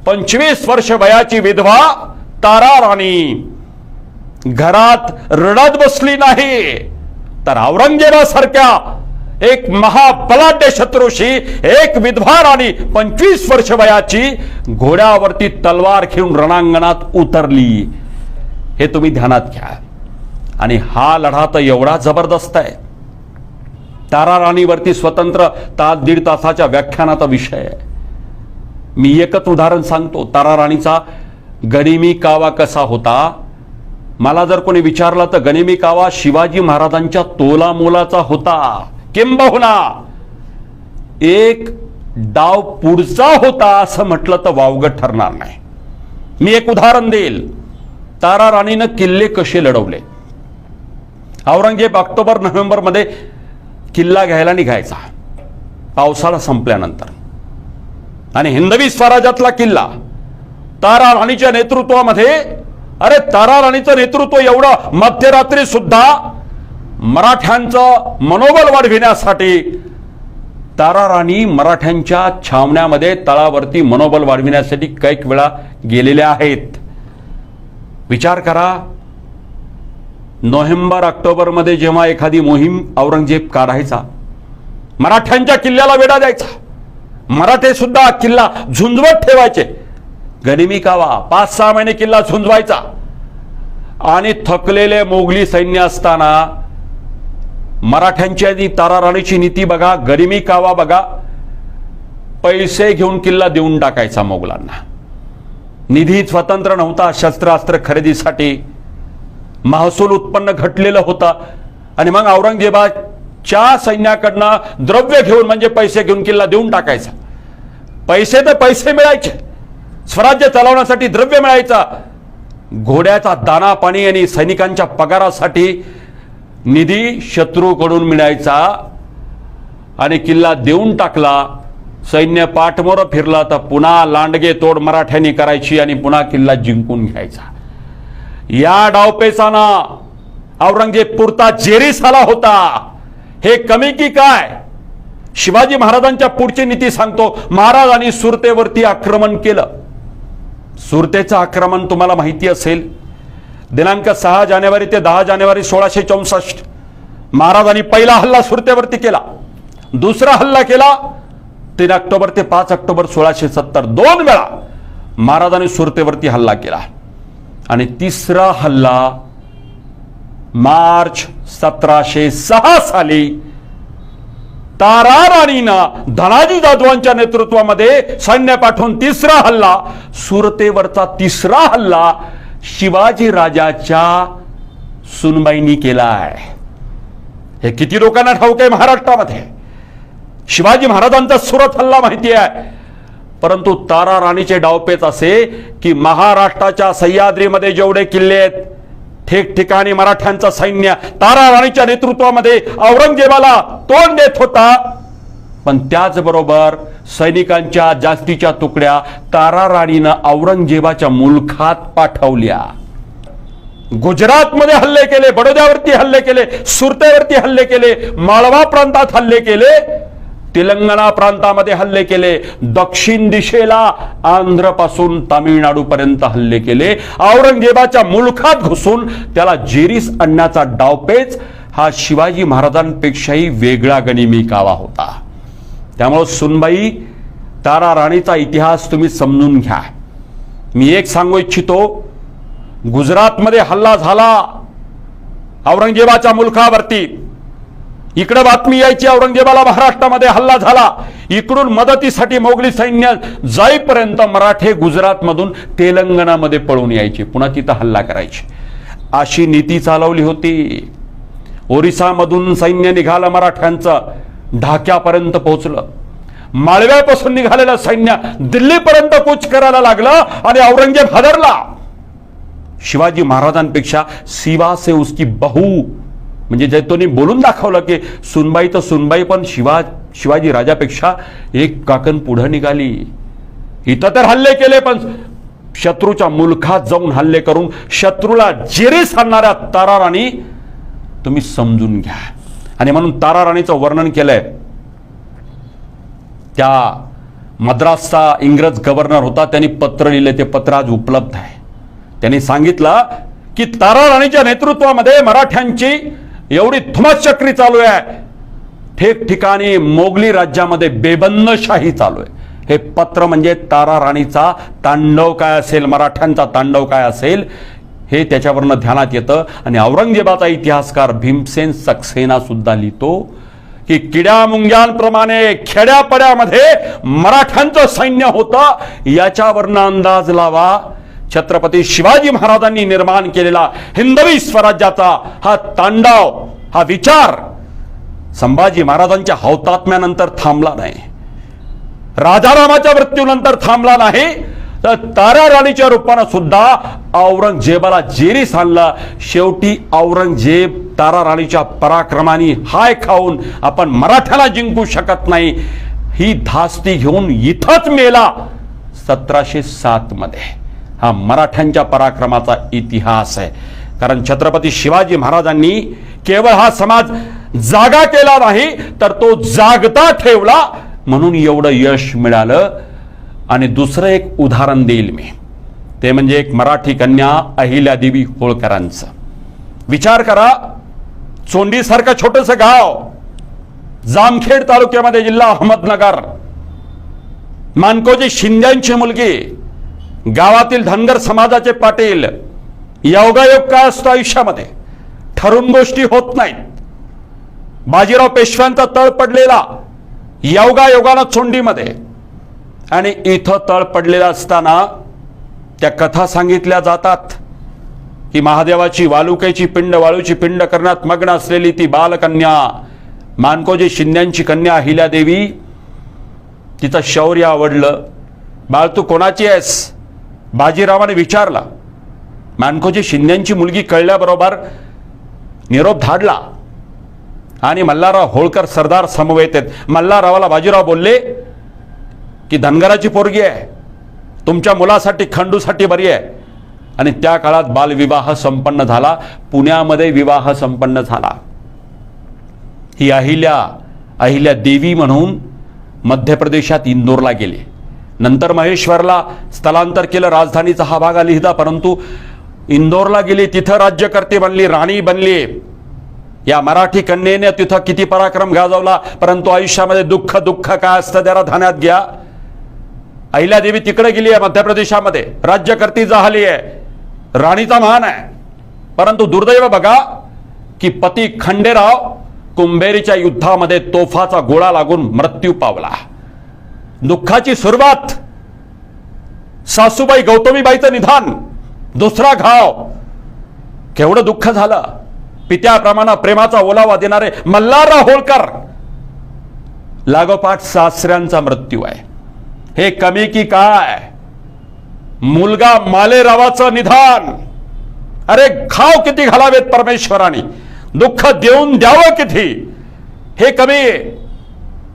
25 वर्ष वयाची विधवा तारा राणी घरात रडत बसली नाही, तर औरंगजेबासारख्या एक महाबलाढ्य शत्रूशी एक विधवा राणी 25 वर्ष वयाची घोड्यावरती तलवार घेऊन रणांगणात उतरली. हे तुम्ही ध्यानात घ्या. आणि हा लढा तर एवढा जबरदस्त आहे. तारा राणीवरती स्वतंत्र 1.5 तासाच्या व्याख्यानाचा विषय आहे. मी एकच उदाहरण सांगतो. तारा राणीचा गनिमी कावा कसा होता. मला जर कोणी विचारलं तर गनिमी कावा शिवाजी महाराजांच्या तोला मोलाचा होता, किंबहुना एक डाव पुढचा होता असं म्हटलं तर वावगं ठरणार नाही. मी एक उदाहरण देईल. तारा राणीनं किल्ले कसे लढवले. औरंगजेब ऑक्टोबर नोव्हेंबर मध्ये किल्ला घ्यायला निघायचा पावसाळा संपल्यानंतर, आणि हिंदवी स्वराज्यातला किल्ला तारा राणीच्या नेतृत्वामध्ये. अरे तारा राणीचं नेतृत्व एवढं, मध्यरात्री सुद्धा मराठ्यांचं मनोबल वाढविण्यासाठी तारा राणी मराठ्यांच्या छावण्यामध्ये तळावरती मनोबल वाढविण्यासाठी कैक वेळा गेलेल्या आहेत. विचार करा, नोव्हेंबर ऑक्टोबर मध्ये जेव्हा एखादी मोहीम औरंगजेब काढायचा, मराठ्यांच्या किल्ल्याला वेढा द्यायचा, मराठे सुद्धा किल्ला झुंजवत ठेवायचे. गनिमी कावा 5-6 महिने किल्ला झुंजवायचा. आणि थकलेले मोगली सैन्य असताना मराठ्यांची आधी तारा राणीची नीती बघा, गरिमी कावा बघा, पैसे घेऊन किल्ला देऊन टाकायचा मोगलांना. निधी स्वतंत्र नव्हता शस्त्रास्त्र खरेदीसाठी, महसूल उत्पन्न घटलेलं होतं आणि मग औरंगजेबाच्या सैन्याकडनं द्रव्य घेऊन म्हणजे पैसे घेऊन किल्ला देऊन टाकायचा. पैसे तर पैसे मिळायचे, स्वराज्य चालवण्यासाठी द्रव्य मिळायचा, घोड्याचा दाना पाणी आणि सैनिकांच्या पगारासाठी निधी शत्रूकडून मिळायचा आणि किल्ला देऊन टाकला. सैन्य पाठमोरं फिरला तर पुन्हा लांडगे तोड मराठ्यांनी करायची आणि पुन्हा किल्ला जिंकून घ्यायचा. या डावपेचाना औरंगजेब पुरता जेरीस आला होता. हे कमी की काय? शिवाजी महाराजांच्या पुढची नीती सांगतो. महाराजांनी सुरतेवरती आक्रमण केलं. सुरतेचं आक्रमण तुम्हाला माहिती असेल, दिनांक 6 जानेवारी ते 10 जानेवारी 1664 महाराजांनी पहिला हल्ला सुरतेवरती केला. दुसरा हल्ला केला 3 ऑक्टोबर ते 5 ऑक्टोबर 1670. 2 वेळा महाराजांनी सुरतेवरती हल्ला केला. आणि तिसरा हल्ला मार्च 1706 साली तारा राणीनं धनाजी जाधवांच्या नेतृत्वामध्ये सैन्य पाठवून तिसरा हल्ला, सुरतेवरचा तिसरा हल्ला शिवाजी राजाच्या सुनबाईंनी केला आहे. हे किती लोकांना ठाऊक आहे महाराष्ट्रामध्ये? शिवाजी महाराजांचा सुरत हल्ला माहिती आहे, परंतु तारा राणीचे डावपेच असे की महाराष्ट्राच्या सह्याद्रीमध्ये जेवढे किल्ले आहेत ठिकठिकाणी मराठ्यांचं सैन्य तारा राणीच्या नेतृत्वामध्ये औरंगजेबाला तोंड देत होता. पण त्याचबरोबर सैनिकांच्या जास्तीच्या तुकड्या तारा राणीनं औरंगजेबाच्या मुलखात पाठवल्या. गुजरातमध्ये हल्ले केले, बडोद्यावरती हल्ले केले, सुरतेवरती हल्ले केले, माळवा प्रांतात हल्ले केले, तेलंगणा प्रांतामध्ये हल्ले केले, दक्षिण दिशेला आंध्र पासून तामिळनाडू पर्यंत हल्ले केले. औरंगजेबाच्या मुलखात घुसून त्याला जेरीस आणण्याचा डावपेच हा शिवाजी महाराजांपेक्षाही वेगळा गनिमी कावा होता. त्यामुळे सुनबाई तारा राणीचा इतिहास तुम्ही समजून घ्या. मी एक सांगू इच्छितो, गुजरातमध्ये हल्ला झाला औरंगजेबाच्या मुलखावरती, इकडे बातमी यायची औरंगजेबाला महाराष्ट्रामध्ये हल्ला झाला, इकडून मदतीसाठी मोगली सैन्य जाईपर्यंत मराठे गुजरातमधून तेलंगणामध्ये पळून यायचे, पुन्हा तिथं हल्ला करायचे. अशी नीती चालवली होती. ओरिसामधून सैन्य निघालं मराठ्यांचं, ढाक्यापर्यंत पोहोचलं. माळव्यापासून निघालेलं सैन्य दिल्लीपर्यंत कूच करायला लागलं आणि औरंगजेब हादरला. शिवाजी महाराजांपेक्षा सिवा से उसकी बहू म्हणजे जैतोनी बोलून दाखवलं की सुनबाई तर सुनबाई, पण शिवाजी राजापेक्षा एक काकण पुढे निघाली. इथं तर हल्ले केले, पण शत्रूच्या मुलखात जाऊन हल्ले करून शत्रूला जेरीस आणणाऱ्या तारा राणी तुम्ही समजून घ्या. आणि म्हणून तारा राणीचं वर्णन केलंय. त्या मद्रासचा इंग्रज गव्हर्नर होता, त्यांनी पत्र लिहिले, ते पत्र आज उपलब्ध आहे. त्यांनी सांगितलं की तारा राणीच्या नेतृत्वामध्ये मराठ्यांची एवढी धुमश्चक्री चालू आहे, ठिकठिकाणी मोगली राज्यामध्ये बेबंदशाही चालू आहे. हे पत्र म्हणजे तारा राणीचा तांडव काय असेल, मराठ्यांचा तांडव काय असेल हे त्याच्यावरनं ध्यानात येतं. आणि औरंगजेबाचा इतिहासकार भीमसेन सक्सेना सुद्धा लिहितो की किड्या मुंग्यांप्रमाणे खेड्यापड्यामध्ये मराठ्यांचं सैन्य होतं. याच्यावरनं अंदाज लावा छत्रपती शिवाजी महाराजांनी निर्माण केलेला हिंदवी स्वराज्याचा हा तांडव, हा विचार संभाजी महाराजांच्या हौतात्म्यानंतर थांबला नाही, राजारामाच्या मृत्यूनंतर थांबला नाही, तर तारा राणीच्या रूपानं सुद्धा औरंगजेबाला जेरीस आणलं. शेवटी औरंगजेब तारा राणीच्या पराक्रमाने हाय खाऊन आपण मराठ्याला जिंकू शकत नाही ही धास्ती घेऊन इथंच मेला 1707 मध्ये. हा मराठ्यांच्या पराक्रमाचा इतिहास आहे. कारण छत्रपती शिवाजी महाराजांनी केवळ हा समाज जागा केला नाही, तर तो जागता ठेवला, म्हणून एवढं यश मिळालं. आणि दुसरं एक उदाहरण देईल मी, ते म्हणजे एक मराठी कन्या अहिल्यादेवी होळकरांचं. विचार करा, चोंडीसारखं छोटंसं गाव, जामखेड तालुक्यामध्ये, जिल्हा अहमदनगर, मानकोजी शिंद्यांची मुलगी, गावातील धनगर समाजाचे पाटील, योगायोग काय असतो आयुष्यामध्ये, ठरून गोष्टी होत नाहीत. बाजीराव पेशव्यांचा तळ पडलेला योगायोगानं चोंडीमध्ये, आणि इथं तळ पडलेला असताना त्या कथा सांगितल्या जातात की महादेवाची वालुकेची पिंड वाळूची पिंड करण्यात मग्न असलेली ती बालकन्या मानकोजी शिंद्यांची कन्या अहिल्यादेवी, तिचं शौर्य आवडलं. बाळ तू कोणाची आहेस, बाजीरावाने विचारला. मानकोजी शिंद्यांची मुलगी कळल्याबरोबर निरोप धाडला आणि मल्हारराव होळकर सरदार समवेत आहेत. मल्हाररावाला बाजीराव बोलले की धनगराची पोरगी आहे, तुमच्या मुलासाठी खंडूसाठी बरी आहे. आणि त्या काळात बालविवाह संपन्न झाला, पुण्यामध्ये विवाह संपन्न झाला. ही अहिल्या देवी म्हणून मध्य प्रदेशात इंदोरला गेले. नंतर महेश्वरला स्थलांतर केलं, राजधानीचा हा भाग आली, परंतु इंदोरला गेली, तिथं राज्यकर्ती बनली, राणी बनली. या मराठी कन्येने तिथं किती पराक्रम गाजवला, परंतु आयुष्यामध्ये दुःख काय असतं जरा ध्यानात घ्या. अहिल्यादेवी तिकडे गेली आहे मध्य प्रदेशामध्ये, राज्यकर्ती झाली आहे, राणीचा मान आहे. परंतु दुर्दैव बघा की पती खंडेराव कुंभेरीच्या युद्धामध्ये तोफाचा गोळा लागून मृत्यू पावला. दुःखाची सुरुवात, सासूबाई गौतमीबाईचं निधन, दुसरा घाव. केवढं दुःख झालं. पित्याप्रमाणे प्रेमाचा ओलावा देणारे मल्हारराव होळकर, लागोपाठ सासऱ्यांचा मृत्यू आहे. हे कमी की काय, मुलगा मालेरावाचं निधन. अरे घाव किती घालावेत परमेश्वराने, दुःख देऊन द्यावं किती, हे कमी.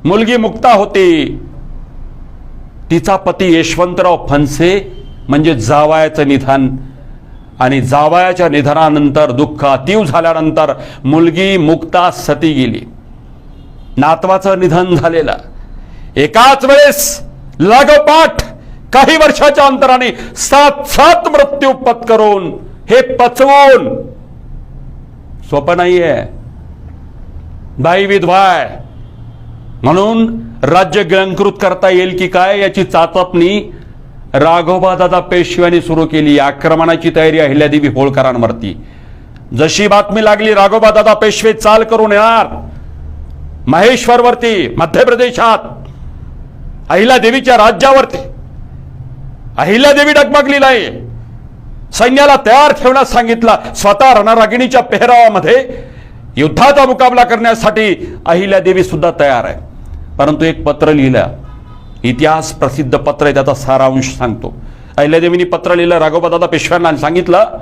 मुलगी मुक्ता होती, तिचा पती यशवंतराव फणसे म्हणजे जावयाचं निधन, आणि जावयाच्या निधनानंतर दुःख अतीव झाल्यानंतर मुलगी मुक्ता सती गेली. नातवाचं निधन झालेलं. एकाच वेळेस लागोपाठ काही वर्षाच्या अंतराने 7 मृत्यू पत्करून, हे पचवून सोपं नाहीये. बाई विधवा आहे म्हणून राज्य गिळंकृत करता येईल की काय याची चाचपणी राघोबा दादा पेशव्यांनी सुरू केली. आक्रमणाची तयारी अहिल्यादेवी होळकरांवरती. जशी बातमी लागली राघोबा दादा पेशवे चाल करून येणार महेश्वरवरती, मध्य प्रदेशात, अहिल्यादेवीच्या राज्यावरती, अहिल्यादेवी डगमगली नाही. सैन्याला तयार ठेवण्यास सांगितला. स्वतः रणरागिणीच्या पेहरावामध्ये युद्धाचा मुकाबला करण्यासाठी अहिल्यादेवी सुद्धा तयार आहे. परंतु एक पत्र लिहिलं, इतिहास प्रसिद्ध पत्र आहे, त्याचा सारांश सांगतो. अहिल्यादेवींनी पत्र लिहिलं राघोबा दादा पेशव्यांना आणि सांगितलं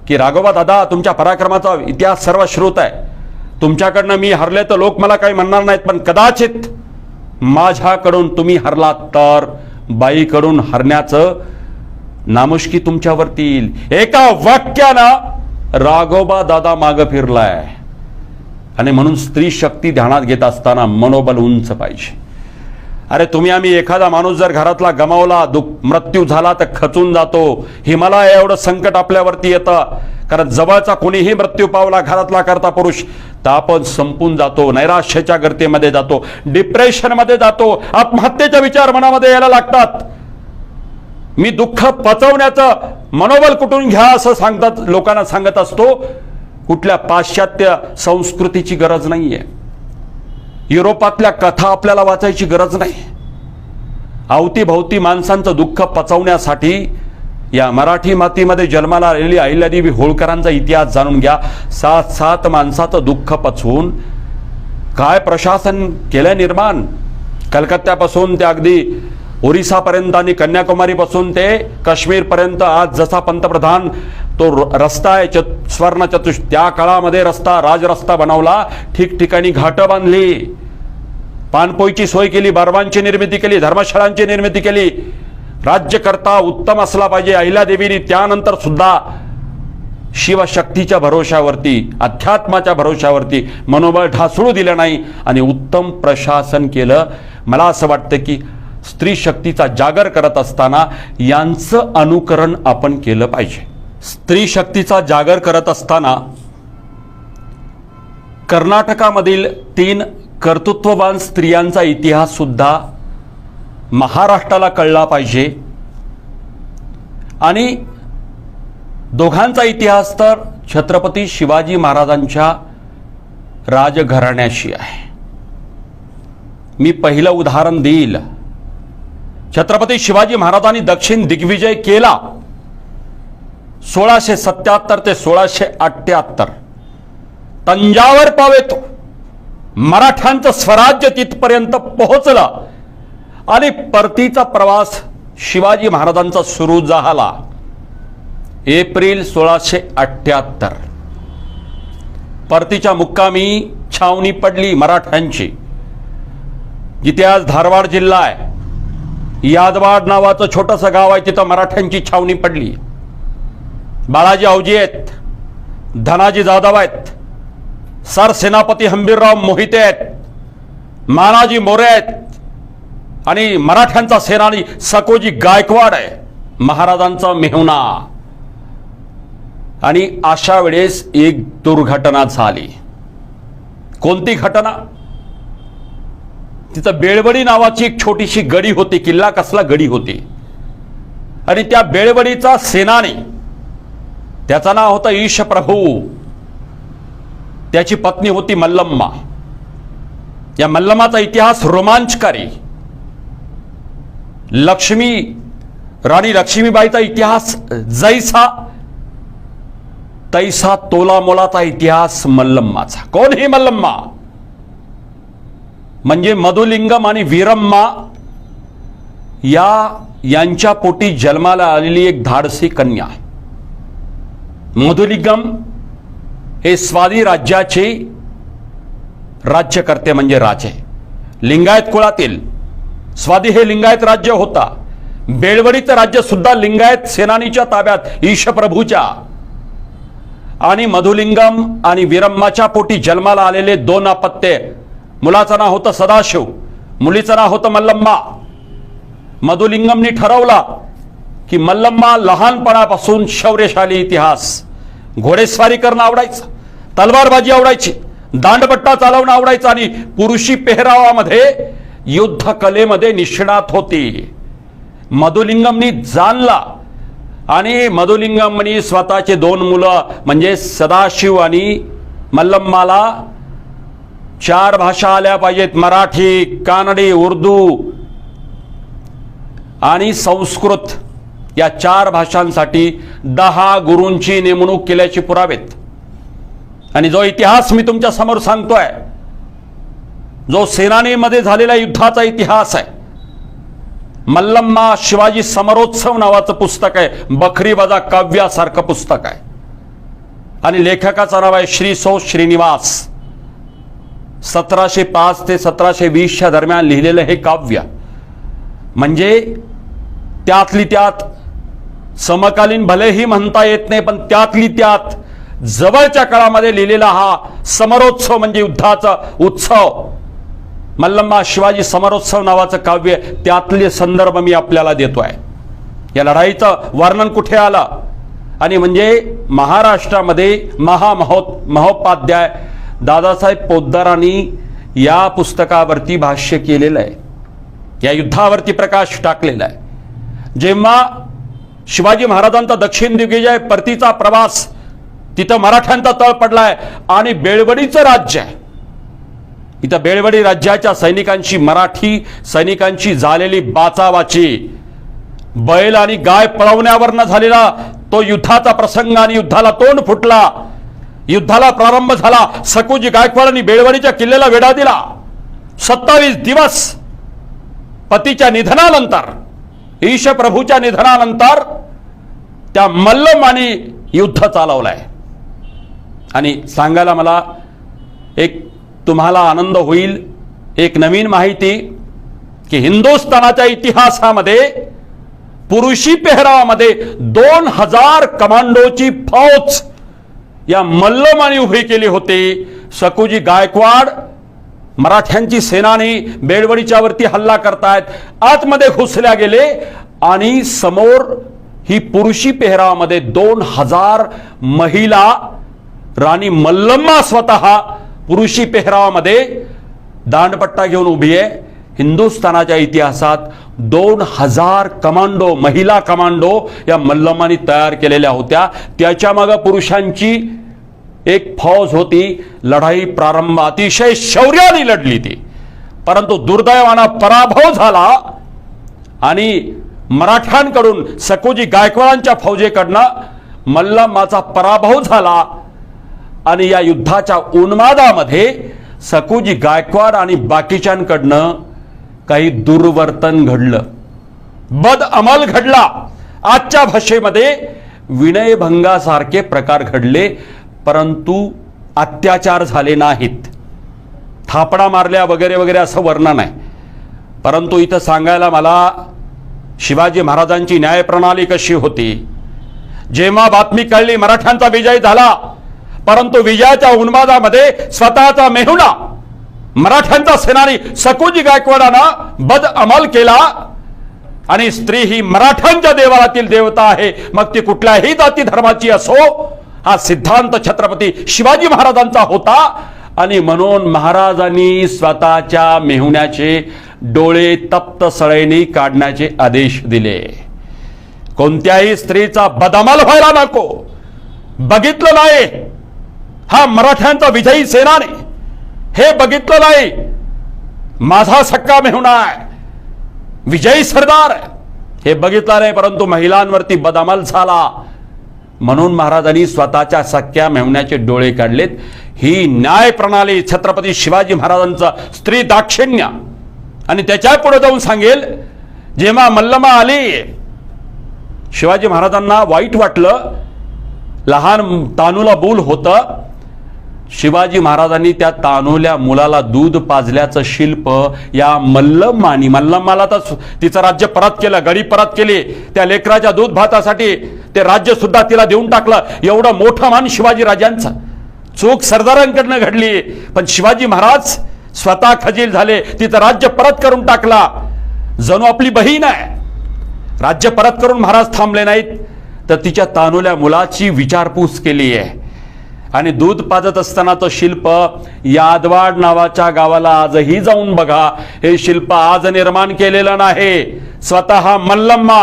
की राघोबा दादा, तुमच्या पराक्रमाचा इतिहास सर्व श्रोत आहे. तुमच्याकडनं मी हरले तर लोक मला काही म्हणणार नाहीत, पण कदाचित माझ्याकडून तुम्ही हरलात तर बाईकडून हरण्याचं नामुष्की तुमच्यावरती येईल. एका वाक्यानं राघोबा दादा मागं फिरलाय. आणि म्हणून स्त्री शक्ती ध्यानात घेत असताना मनोबल उंच पाहिजे. अरे तुम्ही आम्ही एखादा माणूस जर घरातला गमावला, मृत्यू झाला तर खचून जातो. हिमालय एवढं संकट आपल्यावरती येतं, कारण जवळचा कोणीही मृत्यू पावला घरातला करता पुरुष तर आपण संपून जातो, नैराश्याच्या गर्तेमध्ये जातो, डिप्रेशनमध्ये जातो, आत्महत्येचे विचार मनामध्ये यायला लागतात. मी दुःख पचवण्याचं मनोबल कुठून घ्या असं सांगतात, लोकांना सांगत असतो. कुठल्या पाश्चात्य संस्कृतीची गरज नाहीये, युरोपातल्या कथा आपल्याला वाचायची गरज नाही. अवतीभवती माणसांचं दुःख पचवण्यासाठी या मराठी मातीमध्ये जन्माला आलेली अहिल्यादेवी होळकरांचा इतिहास जाणून घ्या. 7 माणसाचं दुःख पचवून काय प्रशासन केलं निर्माण. कलकत्त्यापासून ते अगदी ओरिसापर्यंत आणि कन्याकुमारीपासून ते काश्मीरपर्यंत आज जसा पंतप्रधान तो रस्ता आहे स्वर्ण चतुष्ट, त्या काळामध्ये रस्ता राजरस्ता बनवला, ठिकठिकाणी घाटं बांधली, पाणपोईची सोय केली, बारवांची निर्मिती केली, धर्मशाळांची निर्मिती केली. राज्यकर्ता उत्तम असला पाहिजे. अहिल्यादेवींनी त्यानंतर सुद्धा शिवशक्तीच्या भरोशावरती, अध्यात्माच्या भरोशावरती मनोबळ ढासळू दिलं नाही आणि उत्तम प्रशासन केलं. मला असं वाटतं की स्त्री शक्तीचा जागर करत असताना यांचं अनुकरण आपण केलं पाहिजे. स्त्री शक्तीचा जागर करत असताना कर्नाटकामधील 3 कर्तृत्ववान स्त्रियांचा इतिहास सुद्धा महाराष्ट्राला कळला पाहिजे. आणि दोघांचा इतिहास तर छत्रपती शिवाजी महाराजांच्या राजघराण्याशी आहे. मी पहिलं उदाहरण देईल. छत्रपती शिवाजी महाराजांनी दक्षिण दिग्विजय केला 1677 ते 1678. तंजावर पावेतो मराठ्यांचं स्वराज्य तिथपर्यंत पोहोचलं आणि परतीचा प्रवास शिवाजी महाराजांचा सुरू झाला एप्रिल 1678. परतीच्या मुक्कामी छावणी पडली मराठ्यांची, जिथे आज धारवाड जिल्हा आहे. यादवाड नावाचं छोटंसं गाव आहे, तिथं मराठ्यांची छावणी पडली. बाळाजी अवजी आहेत, धनाजी जाधव आहेत, सरसेनापती हंबीरराव मोहिते आहेत, मानाजी मोरे आहेत आणि मराठ्यांचा सेनानी सकोजी गायकवाड आहे, महाराजांचा मेहुणा. आणि अशा वेळेस एक दुर्घटना झाली. कोणती घटना? तिथं बेळवडी नावाची एक छोटीशी गडी होती. किल्ला कसला गडी होती. आणि त्या बेळवडीचा सेनानी, त्याचं नाव होतं ईश प्रभू. त्याची पत्नी होती मल्लम्मा. या मल्लम्माचा इतिहास रोमांचकारी. राणी लक्ष्मीबाईचा इतिहास जैसा तैसा तोला मोलाचा इतिहास मल्लम्माचा. कोण ही मल्लम्मा? म्हणजे मधुलिंगम आणि वीरम्मा यांच्या पोटी जन्माला आलेली एक धाडसी कन्या. मधुलिंगम हे स्वाधी राज्याचे राज्यकर्ते म्हणजे राजे. लिंगायत कुळातील स्वाधी हे लिंगायत राज्य होता. बेळवडीचं राज्य सुद्धा लिंगायत सेनानीच्या ताब्यात, ईशप्रभूच्या. आणि मधुलिंगम आणि वीरम्माच्या पोटी जन्माला आलेले दोन अपत्ये. मुलाचं नाव होतं सदाशिव, मुलीचं नाव होतं मल्लम्मा. मधुलिंगमनी ठरवला की मल्लम्मा लहानपणापासून शौर्यशाली इतिहास, घोडेस्वारी करणं आवडायचं, तलवारबाजी आवडायची, दांडपट्टा चालवणं आवडायचं आणि पुरुषी पेहरावामध्ये युद्धकलेमध्ये निष्णात होती. मधुलिंगमनी जाणला आणि मधुलिंगमनी स्वतःचे दोन मुलं म्हणजे सदाशिव आणि मल्लम्माला 4 भाषा आल्या पाहिजेत. मराठी, कानडी, उर्दू आणि संस्कृत या 4 भाषांसाठी 10 गुरूंची नेमणूक केल्याची पुरावेत. आणि जो इतिहास मी तुमच्या समोर सांगतोय, जो सेनानीमध्ये झालेल्या युद्धाचा इतिहास आहे. मल्लम्मा शिवाजी समरोत्सव नावाचं पुस्तक आहे, बखरी वजा काव्यासारखं पुस्तक आहे. आणि लेखकाचं नाव आहे श्री सौ श्रीनिवास. 1705 ते 1720च्या दरम्यान लिहिलेलं हे काव्य म्हणजे त्यातली त्यात समकालीन भलेही म्हणता येत नाही, पण त्यातली त्यात जवळच्या काळामध्ये लिहिलेला हा समरोत्सव म्हणजे युद्धाचा उत्सव, मल्लम्मा शिवाजी समरोत्सव नावाचं काव्य, त्यातले संदर्भ मी आपल्याला देतोय. या लढाईचं वर्णन कुठे आलं? आणि म्हणजे महाराष्ट्रामध्ये महोपाध्याय दादासाहेब पोद्दारांनी या पुस्तकावरती भाष्य केलेलं आहे, या युद्धावरती प्रकाश टाकलेला आहे. जेव्हा शिवाजी महाराजांचा दक्षिण दिग्विजय परतीचा प्रवास, तिथं मराठ्यांचा तळ पडलाय आणि बेळवडीचं राज्य आहे. इथं बेळवडी राज्याच्या सैनिकांची, मराठी सैनिकांची झालेली बाचाबाची, बैल आणि गाय पळवण्यावरनं झालेला तो युद्धाचा प्रसंग आणि युद्धाला तोंड फुटला. युद्धाला प्रारंभ झाला. सकोजी गायकवाडांनी बेळवडीच्या किल्ल्याला वेढा दिला. 27 दिवस पतीच्या निधनानंतर, ईशप्रभूच्या निधनानंतर त्या मल्लम्माने युद्ध चालवलंय. आणि सांगायला मला एक तुम्हाला आनंद होईल, एक नवीन माहिती की हिंदुस्थानाच्या इतिहासामध्ये पुरुषी पेहरावामध्ये 2000 कमांडोची फौज या मल्लम्माने उभी केली होती. सकोजी गायकवाड मराठ्यांची सेनानी बेळवडीच्या वरती हल्ला करतायत, आतमध्ये घुसल्या गेले आणि समोर ही पुरुषी पेहरावामध्ये 2000 महिला, राणी मल्लम्मा स्वतः पुरुषी पेहरावामध्ये दांडपट्टा घेऊन उभी आहे. हिंदुस्थानाच्या इतिहासात 2000 कमांडो, महिला कमांडो या मल्लमांनी तयार केलेल्या होत्या. त्याच्या मागे पुरुषांची एक फौज होती. लढाई प्रारंभ अतिशय शौर्याने लढली ती, परंतु दुर्दैवानं पराभव झाला आणि मराठ्यांकडून सकोजी गायकवाडांच्या फौजेकडनं मल्लमाचा पराभव झाला. आणि या युद्धाच्या उन्मादामध्ये सकोजी गायकवाड आणि बाकीच्यांकडनं काही दुर्वर्तन घडलं, बद अमल घडला. आजच्या भाषेमध्ये विनयभंगासारखे प्रकार घडले, परंतु अत्याचार झाले नाहीत. थापडा मारल्या वगैरे वगैरे असं वर्णन आहे. परंतु इथं सांगायला मला शिवाजी महाराजांची न्यायप्रणाली कशी होती. जेव्हा बातमी कळली मराठ्यांचा विजय झाला, परंतु विजयाच्या उन्मादामध्ये स्वतःचा मेहुणा मराठ्यांचा सेनानी सकोजी गायकवाडानं बद अमल केला. आणि स्त्री ही मराठ्यांच्या देवारातील देवता आहे, मग ती कुठल्याही जाती धर्माची असो, हा सिद्धांत छत्रपती शिवाजी महाराजांचा होता. आणि म्हणून महाराजांनी स्वतःच्या मेहुण्याचे डोळे तप्त सळेने काढण्याचे आदेश दिले. कोणत्याही स्त्रीचा बदअमल व्हायला नको. बघितलं नाही हा मराठ्यांचा विजयी सेनानी, हे बघितलं नाही माझा सक्का मेहुणा आहे, विजयी सरदार आहे, हे बघितलं नाही, परंतु महिलांवरती बदअमल झाला. म्हणून महाराजांनी स्वतःच्या सख्या मेहुण्याचे डोळे काढलेत. ही न्याय प्रणाली छत्रपती शिवाजी महाराजांचं स्त्री दाक्षिण्य. आणि त्याच्या पुढे जाऊन सांगेल, जेव्हा मल्लमा आली शिवाजी महाराजांना वाईट वाटलं. लहान तानूला मूल होतं. शिवाजी महाराजांनी त्या तानुल्या मुलाला दूध पाजल्याचं शिल्प या मल्लमाला तर तिचं राज्य परत केलं, गडी परत केली. त्या लेकराच्या दूध भातासाठी ते राज्य सुद्धा तिला देऊन टाकलं. एवढं मोठं मान शिवाजी राजांचं. चूक सरदारांकडनं घडली, पण शिवाजी महाराज स्वतः खजील झाले, तिचं राज्य परत करून टाकला. जणू आपली बहीण आहे. राज्य परत करून महाराज थांबले नाहीत, तर तिच्या तानुल्या मुलाची विचारपूस केली आहे. आणि दूध पाजत असतानाचं शिल्प यादवाड नावाच्या गावाला आजही जाऊन बघा. हे शिल्प आज निर्माण केलेलं नाही. स्वतः मल्लम्मा,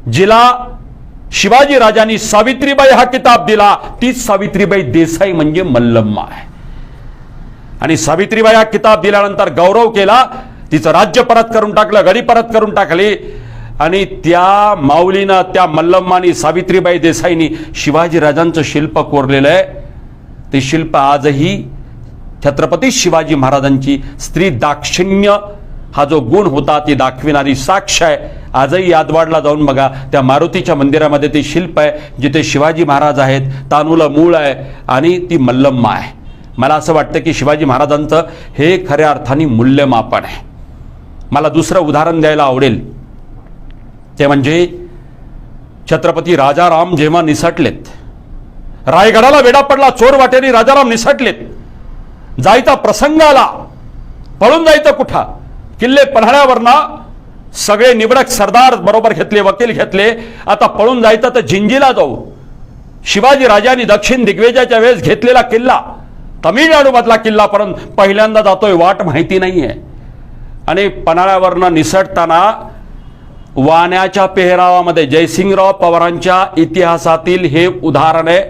जिला शिवाजी राजांनी सावित्रीबाई हा किताब दिला, तीच सावित्रीबाई देसाई म्हणजे मल्लम्मा आहे. आणि सावित्रीबाई हा किताब दिल्यानंतर गौरव केला, तिचं राज्य परत करून टाकलं, गडी परत करून टाकली. आणि त्या माऊलीनं, त्या मल्लम्मानी, सावित्रीबाई देसाईनी शिवाजी राजांचं शिल्प कोरलेलं आहे. ते शिल्प आजही छत्रपती शिवाजी महाराजांची स्त्री दाक्षिण्य हा जो गुण होता ती दाखविणारी साक्ष आहे. आजही यादवाडला जाऊन बघा, त्या मारुतीच्या मंदिरामध्ये ते शिल्प आहे जिथे शिवाजी महाराज आहेत, तानुलं मूळ आहे आणि ती मल्लम्मा आहे. मला असं वाटतं की शिवाजी महाराजांचं हे खऱ्या अर्थाने मूल्यमापन आहे. मला दुसरं उदाहरण द्यायला आवडेल, ते म्हणजे छत्रपती राजाराम जेव्हा निसटलेत, रायगडाला वेढा पडला, चोर वाटेने राजाराम निसटलेत. जायचा प्रसंग आला, पळून जायचं कुठं? किल्ले पन्हाळ्यावरनं सगळे निवडक सरदार बरोबर घेतले, वकील घेतले. आता पळून जायचं तर जिंजीला जाऊ. शिवाजी राजांनी दक्षिण दिग्विजयाच्या वेळेस घेतलेला किल्ला, तमिळनाडू मधला किल्ला, परंतु पहिल्यांदा जातोय, वाट माहिती नाहीये. आणि पन्हाळ्यावरनं निसटताना वाण्याच्या पेहरावामध्ये, जयसिंगराव पवारांच्या इतिहासातील हे उदाहरण आहे.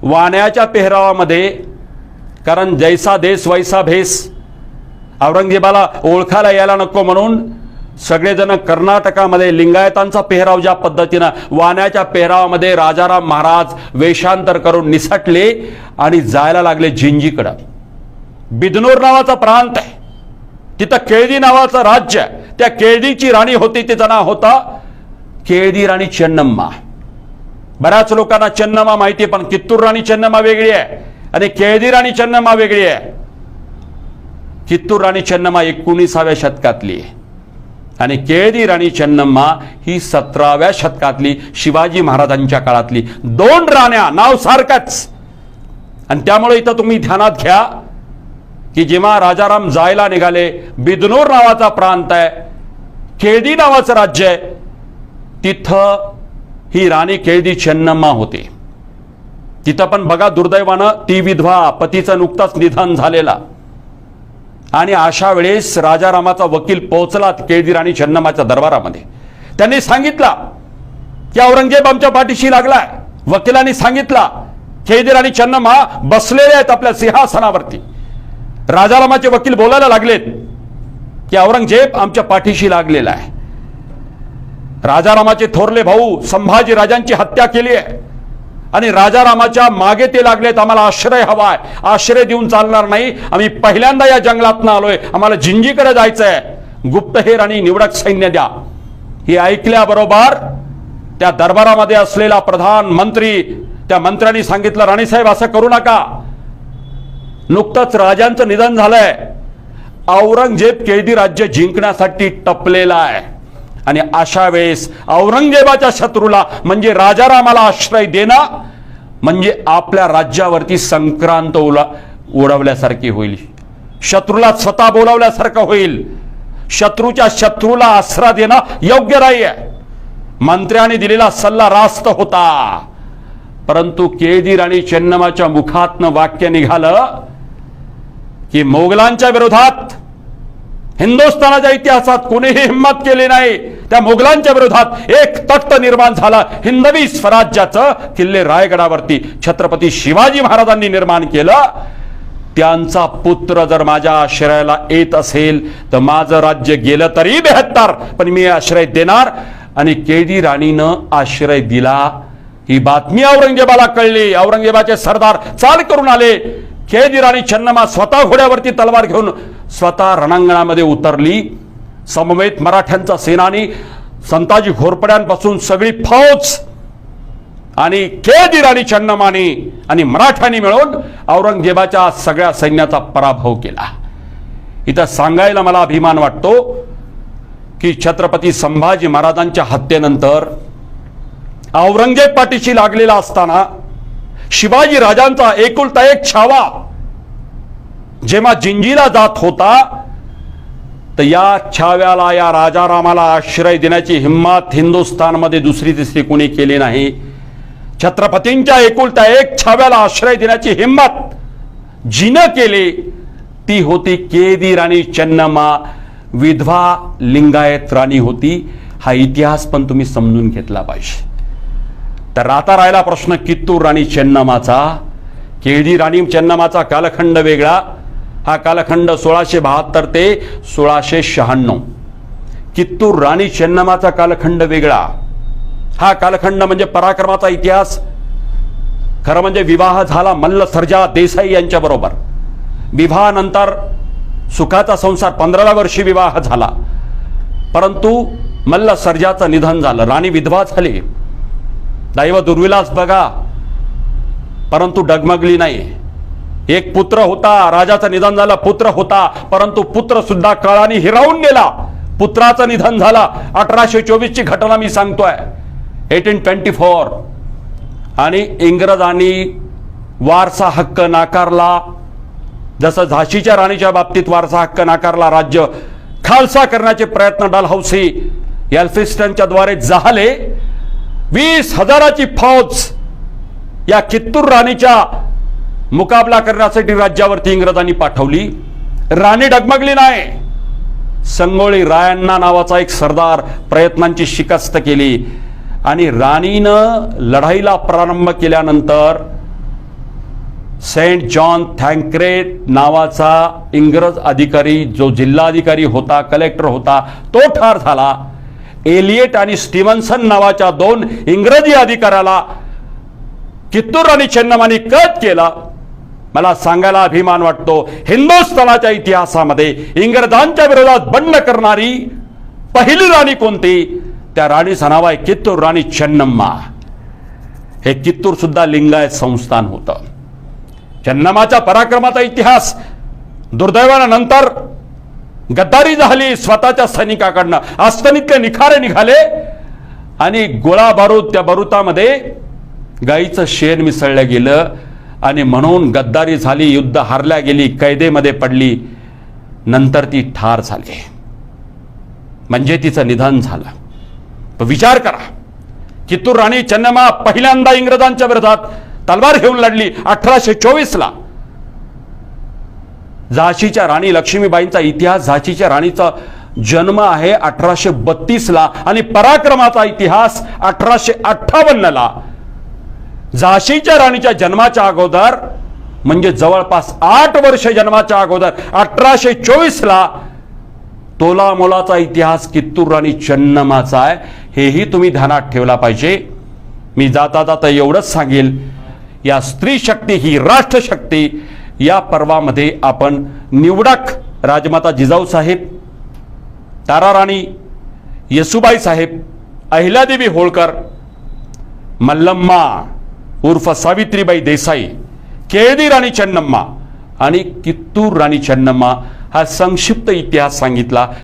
वाण्याच्या पेहरावामध्ये, कारण जैसा देश वैसा भेस, औरंगजेबाला ओळखायला यायला नको म्हणून सगळेजण कर्नाटकामध्ये लिंगायतांचा पेहराव ज्या पद्धतीनं, वाण्याच्या पेहरावामध्ये राजाराम महाराज वेषांतर करून निसटले आणि जायला लागले जिंजीकडं. बिदनूर नावाचा प्रांत आहे, तिथं केळदी नावाचं राज्य आहे. त्या केळदीची राणी होती, तिचं नाव होतं केळदी राणी चेन्नम्मा. बऱ्याच लोकांना चेन्नम्मा माहिती आहे, पण कित्तूर राणी चेन्नम्मा वेगळी आहे आणि केळदी राणी चेन्नम्मा वेगळी आहे. कित्तूर राणी चेन्नम्मा 19व्या शतकातली आहे आणि केळदी राणी चेन्नम्मा ही 17व्या शतकातली, शिवाजी महाराजांच्या काळातली. दोन राण्या, नाव सारखंच. आणि त्यामुळे इथं तुम्ही ध्यानात घ्या की जेव्हा राजाराम जायला निघाले, बिदनूर नावाचा प्रांत आहे, केळदी नावाचं राज्य आहे, तिथं ही राणी केळदी चेन्नम्मा होती. तिथं पण बघा, दुर्दैवानं ती विधवा, पतीचं नुकतंच निधन झालेला. आणि अशा वेळेस राजारामाचा वकील पोहोचला केळदी राणी चेन्नम्माच्या दरबारामध्ये. त्यांनी सांगितला की औरंगजेब आमच्या पाठीशी लागलाय. वकिलांनी सांगितला केळदी राणी चेन्नम्मा बसलेले आहेत आपल्या सिंहासनावरती. राजारामाचे वकील बोलायला लागलेत की औरंगजेब आमच्या पाठीशी लागलेला आहे. राजारामाचे थोरले भाऊ संभाजी राजांची हत्या केली आहे आणि राजारामाच्या मागे ते लागलेत. आम्हाला आश्रय हवाय, आश्रय देऊन चालणार नाही, आम्ही पहिल्यांदा या जंगलातनं आलोय, आम्हाला जिंजीकडे जायचंय, गुप्तहेर आणि निवडक सैन्य द्या. हे ऐकल्याबरोबर त्या दरबारामध्ये असलेला प्रधान मंत्री, त्या मंत्र्यांनी सांगितलं राणीसाहेब असं करू नका, नुकतंच राजांचं निधन झालंय, औरंगजेब केळदी राज्य जिंकण्यासाठी टपलेला आहे आणि अशा वेळेस औरंगजेबाच्या शत्रूला म्हणजे राजारामाला आश्रय देणं म्हणजे आपल्या राज्यावरती संक्रांत उडवल्यासारखी होईल, शत्रूला स्वतः बोलावल्यासारखं होईल, शत्रूच्या शत्रूला आसरा देणं योग्य नाही आहे. मंत्र्यांनी दिलेला सल्ला रास्त होता, परंतु केळदी राणी चेन्नम्माच्या मुखातनं वाक्य निघालं की मोगलांच्या विरोधात हिंदुस्थानाच्या इतिहासात कोणीही हिंमत केली नाही. त्या मोगलांच्या विरोधात एक तट निर्माण झाला हिंदवी स्वराज्याचं. किल्ले रायगडावरती छत्रपती शिवाजी महाराजांनी निर्माण केलं. त्यांचा पुत्र जर माझ्या आश्रयाला येत असेल तर माझं राज्य गेलं तरी 72, पण मी आश्रय देणार. आणि केळदी राणीनं आश्रय दिला. ही बातमी औरंगजेबाला कळली. औरंगजेबाचे सरदार चाल करून आले. केळदी राणी चेन्नम्मा स्वतः घोड्यावरती तलवार घेऊन स्वतः रणांगणामध्ये उतरली. समवेत मराठ्यांचा सेनानी संताजी घोरपड्यांपासून सगळी फौज आणि केळदी राणी चेन्नम्मानी आणि मराठ्यांनी मिळून औरंगजेबाच्या सगळ्या सैन्याचा पराभव केला. इथं सांगायला मला अभिमान वाटतो की छत्रपती संभाजी महाराजांच्या हत्येनंतर औरंगजेब पाठीशी लागलेला असताना शिवाजी राजांचा एकुलता एक छावा जेव्हा जिंजीला जात होता तर या छाव्याला, या राजारामाला आश्रय देण्याची हिंमत हिंदुस्थानमध्ये दुसरी तिसरी कोणी केली नाही. छत्रपतींच्या एकुलता एक छाव्याला आश्रय देण्याची हिंमत जिनं केली ती होती केळदी राणी चेन्नम्मा. विधवा लिंगायत राणी होती. हा इतिहास पण तुम्ही समजून घेतला पाहिजे. तर आता राहिला प्रश्न कित्तूर राणी चेन्नम्माचा. केळदी राणी चेन्नम्माचा कालखंड वेगळा. हा कालखंड 1672 ते 1696. कित्तूर राणी चेन्नम्माचा कालखंड वेगळा. हा कालखंड म्हणजे पराक्रमाचा इतिहास. खरं म्हणजे विवाह झाला मल्ल सर्जा देसाई यांच्या बरोबर. विवाहानंतर सुखाचा संसार 15व्या वर्षी विवाह झाला, परंतु मल्ल सर्जाचं निधन झालं. राणी विधवा झाली. दैव दुर्विलास बघा, परंतु डगमगली नाही. एक पुत्र होता, राजाचं निधन झालं, पुत्र होता, परंतु पुत्र सुद्धा काळाने हिरावून गेला. पुत्राचं निधन झालं. 1824 ची घटना मी सांगतोय, 1824. आणि इंग्रजांनी वारसा हक्क नाकारला. जसं झाशीच्या राणीच्या बाबतीत वारसा हक्क नाकारला, राज्य खालसा करण्याचे प्रयत्न डलहौसी एल्फिस्टनच्या द्वारे झाले. 20,000ची फौज या कित्तूर राणीच्या मुकाबला करण्यासाठी राज्यावरती इंग्रजांनी पाठवली. राणी डगमगली नाही. संगोळी रायण्णा नावाचा एक सरदार प्रयत्नांची शिकस्त केली आणि राणीनं लढाईला प्रारंभ केल्यानंतर सेंट जॉन थँक्रेट नावाचा इंग्रज अधिकारी, जो जिल्हाधिकारी होता, कलेक्टर होता, तो ठार झाला. एलियट आणि स्टीव्हन्सन नावाच्या 2 इंग्रजी अधिकाऱ्याला कित्तूर राणी चेन्नम्मानी कैद केला. मला सांगायला अभिमान वाटतो, हिंदुस्थानाच्या इतिहासामध्ये इंग्रजांच्या विरोधात बंड करणारी पहिली राणी कोणती? त्या राणीचं नाव आहे कित्तूर राणी चेन्नम्मा. हे कित्तूर सुद्धा लिंगायत संस्थान होतं. चेन्नम्माच्या पराक्रमाचा इतिहास दुर्दैवानं नंतर गद्दारी झाली स्वतःच्या सैनिकाकडनं. अस्तनीतले निखारे निघाले आणि गोळा बारूद, त्या बारूदामध्ये गाईचं शेण मिसळलं गेलं आणि म्हणून गद्दारी झाली, युद्ध हारल्या गेली, कैदेमध्ये पडली, नंतर ती ठार झाली, म्हणजे तिचं निधन झालं. तो विचार करा, कित्तूर राणी चेन्नम्मा पहिल्यांदा इंग्रजांच्या विरोधात तलवार घेऊन लढली 1824 ला. झाशीच्या राणी लक्ष्मीबाईंचा इतिहास, झाशीच्या राणीचा जन्म आहे 1832ला आणि पराक्रमाचा इतिहास 1858ला. झाशीच्या राणीच्या जन्माच्या अगोदर म्हणजे जवळपास 8 वर्ष जन्माच्या अगोदर 1824ला तोला मोलाचा इतिहास कित्तूर राणी चन्नम्माचा आहे. हेही तुम्ही ध्यानात ठेवला पाहिजे. मी जाता जाता एवढंच सांगेल, या स्त्री शक्ती ही राष्ट्रशक्ती या पर्वामध्ये आपण निवडक राजमाता जिजाऊ साहेब, ताराराणी येसुबाई साहेब, अहिल्यादेवी होळकर, मल्लम्मा उर्फ सावित्रीबाई देसाई, केळदी राणी चन्नम्मा आणि कित्तूर राणी चन्नम्मा हा संक्षिप्त इतिहास सांगितला.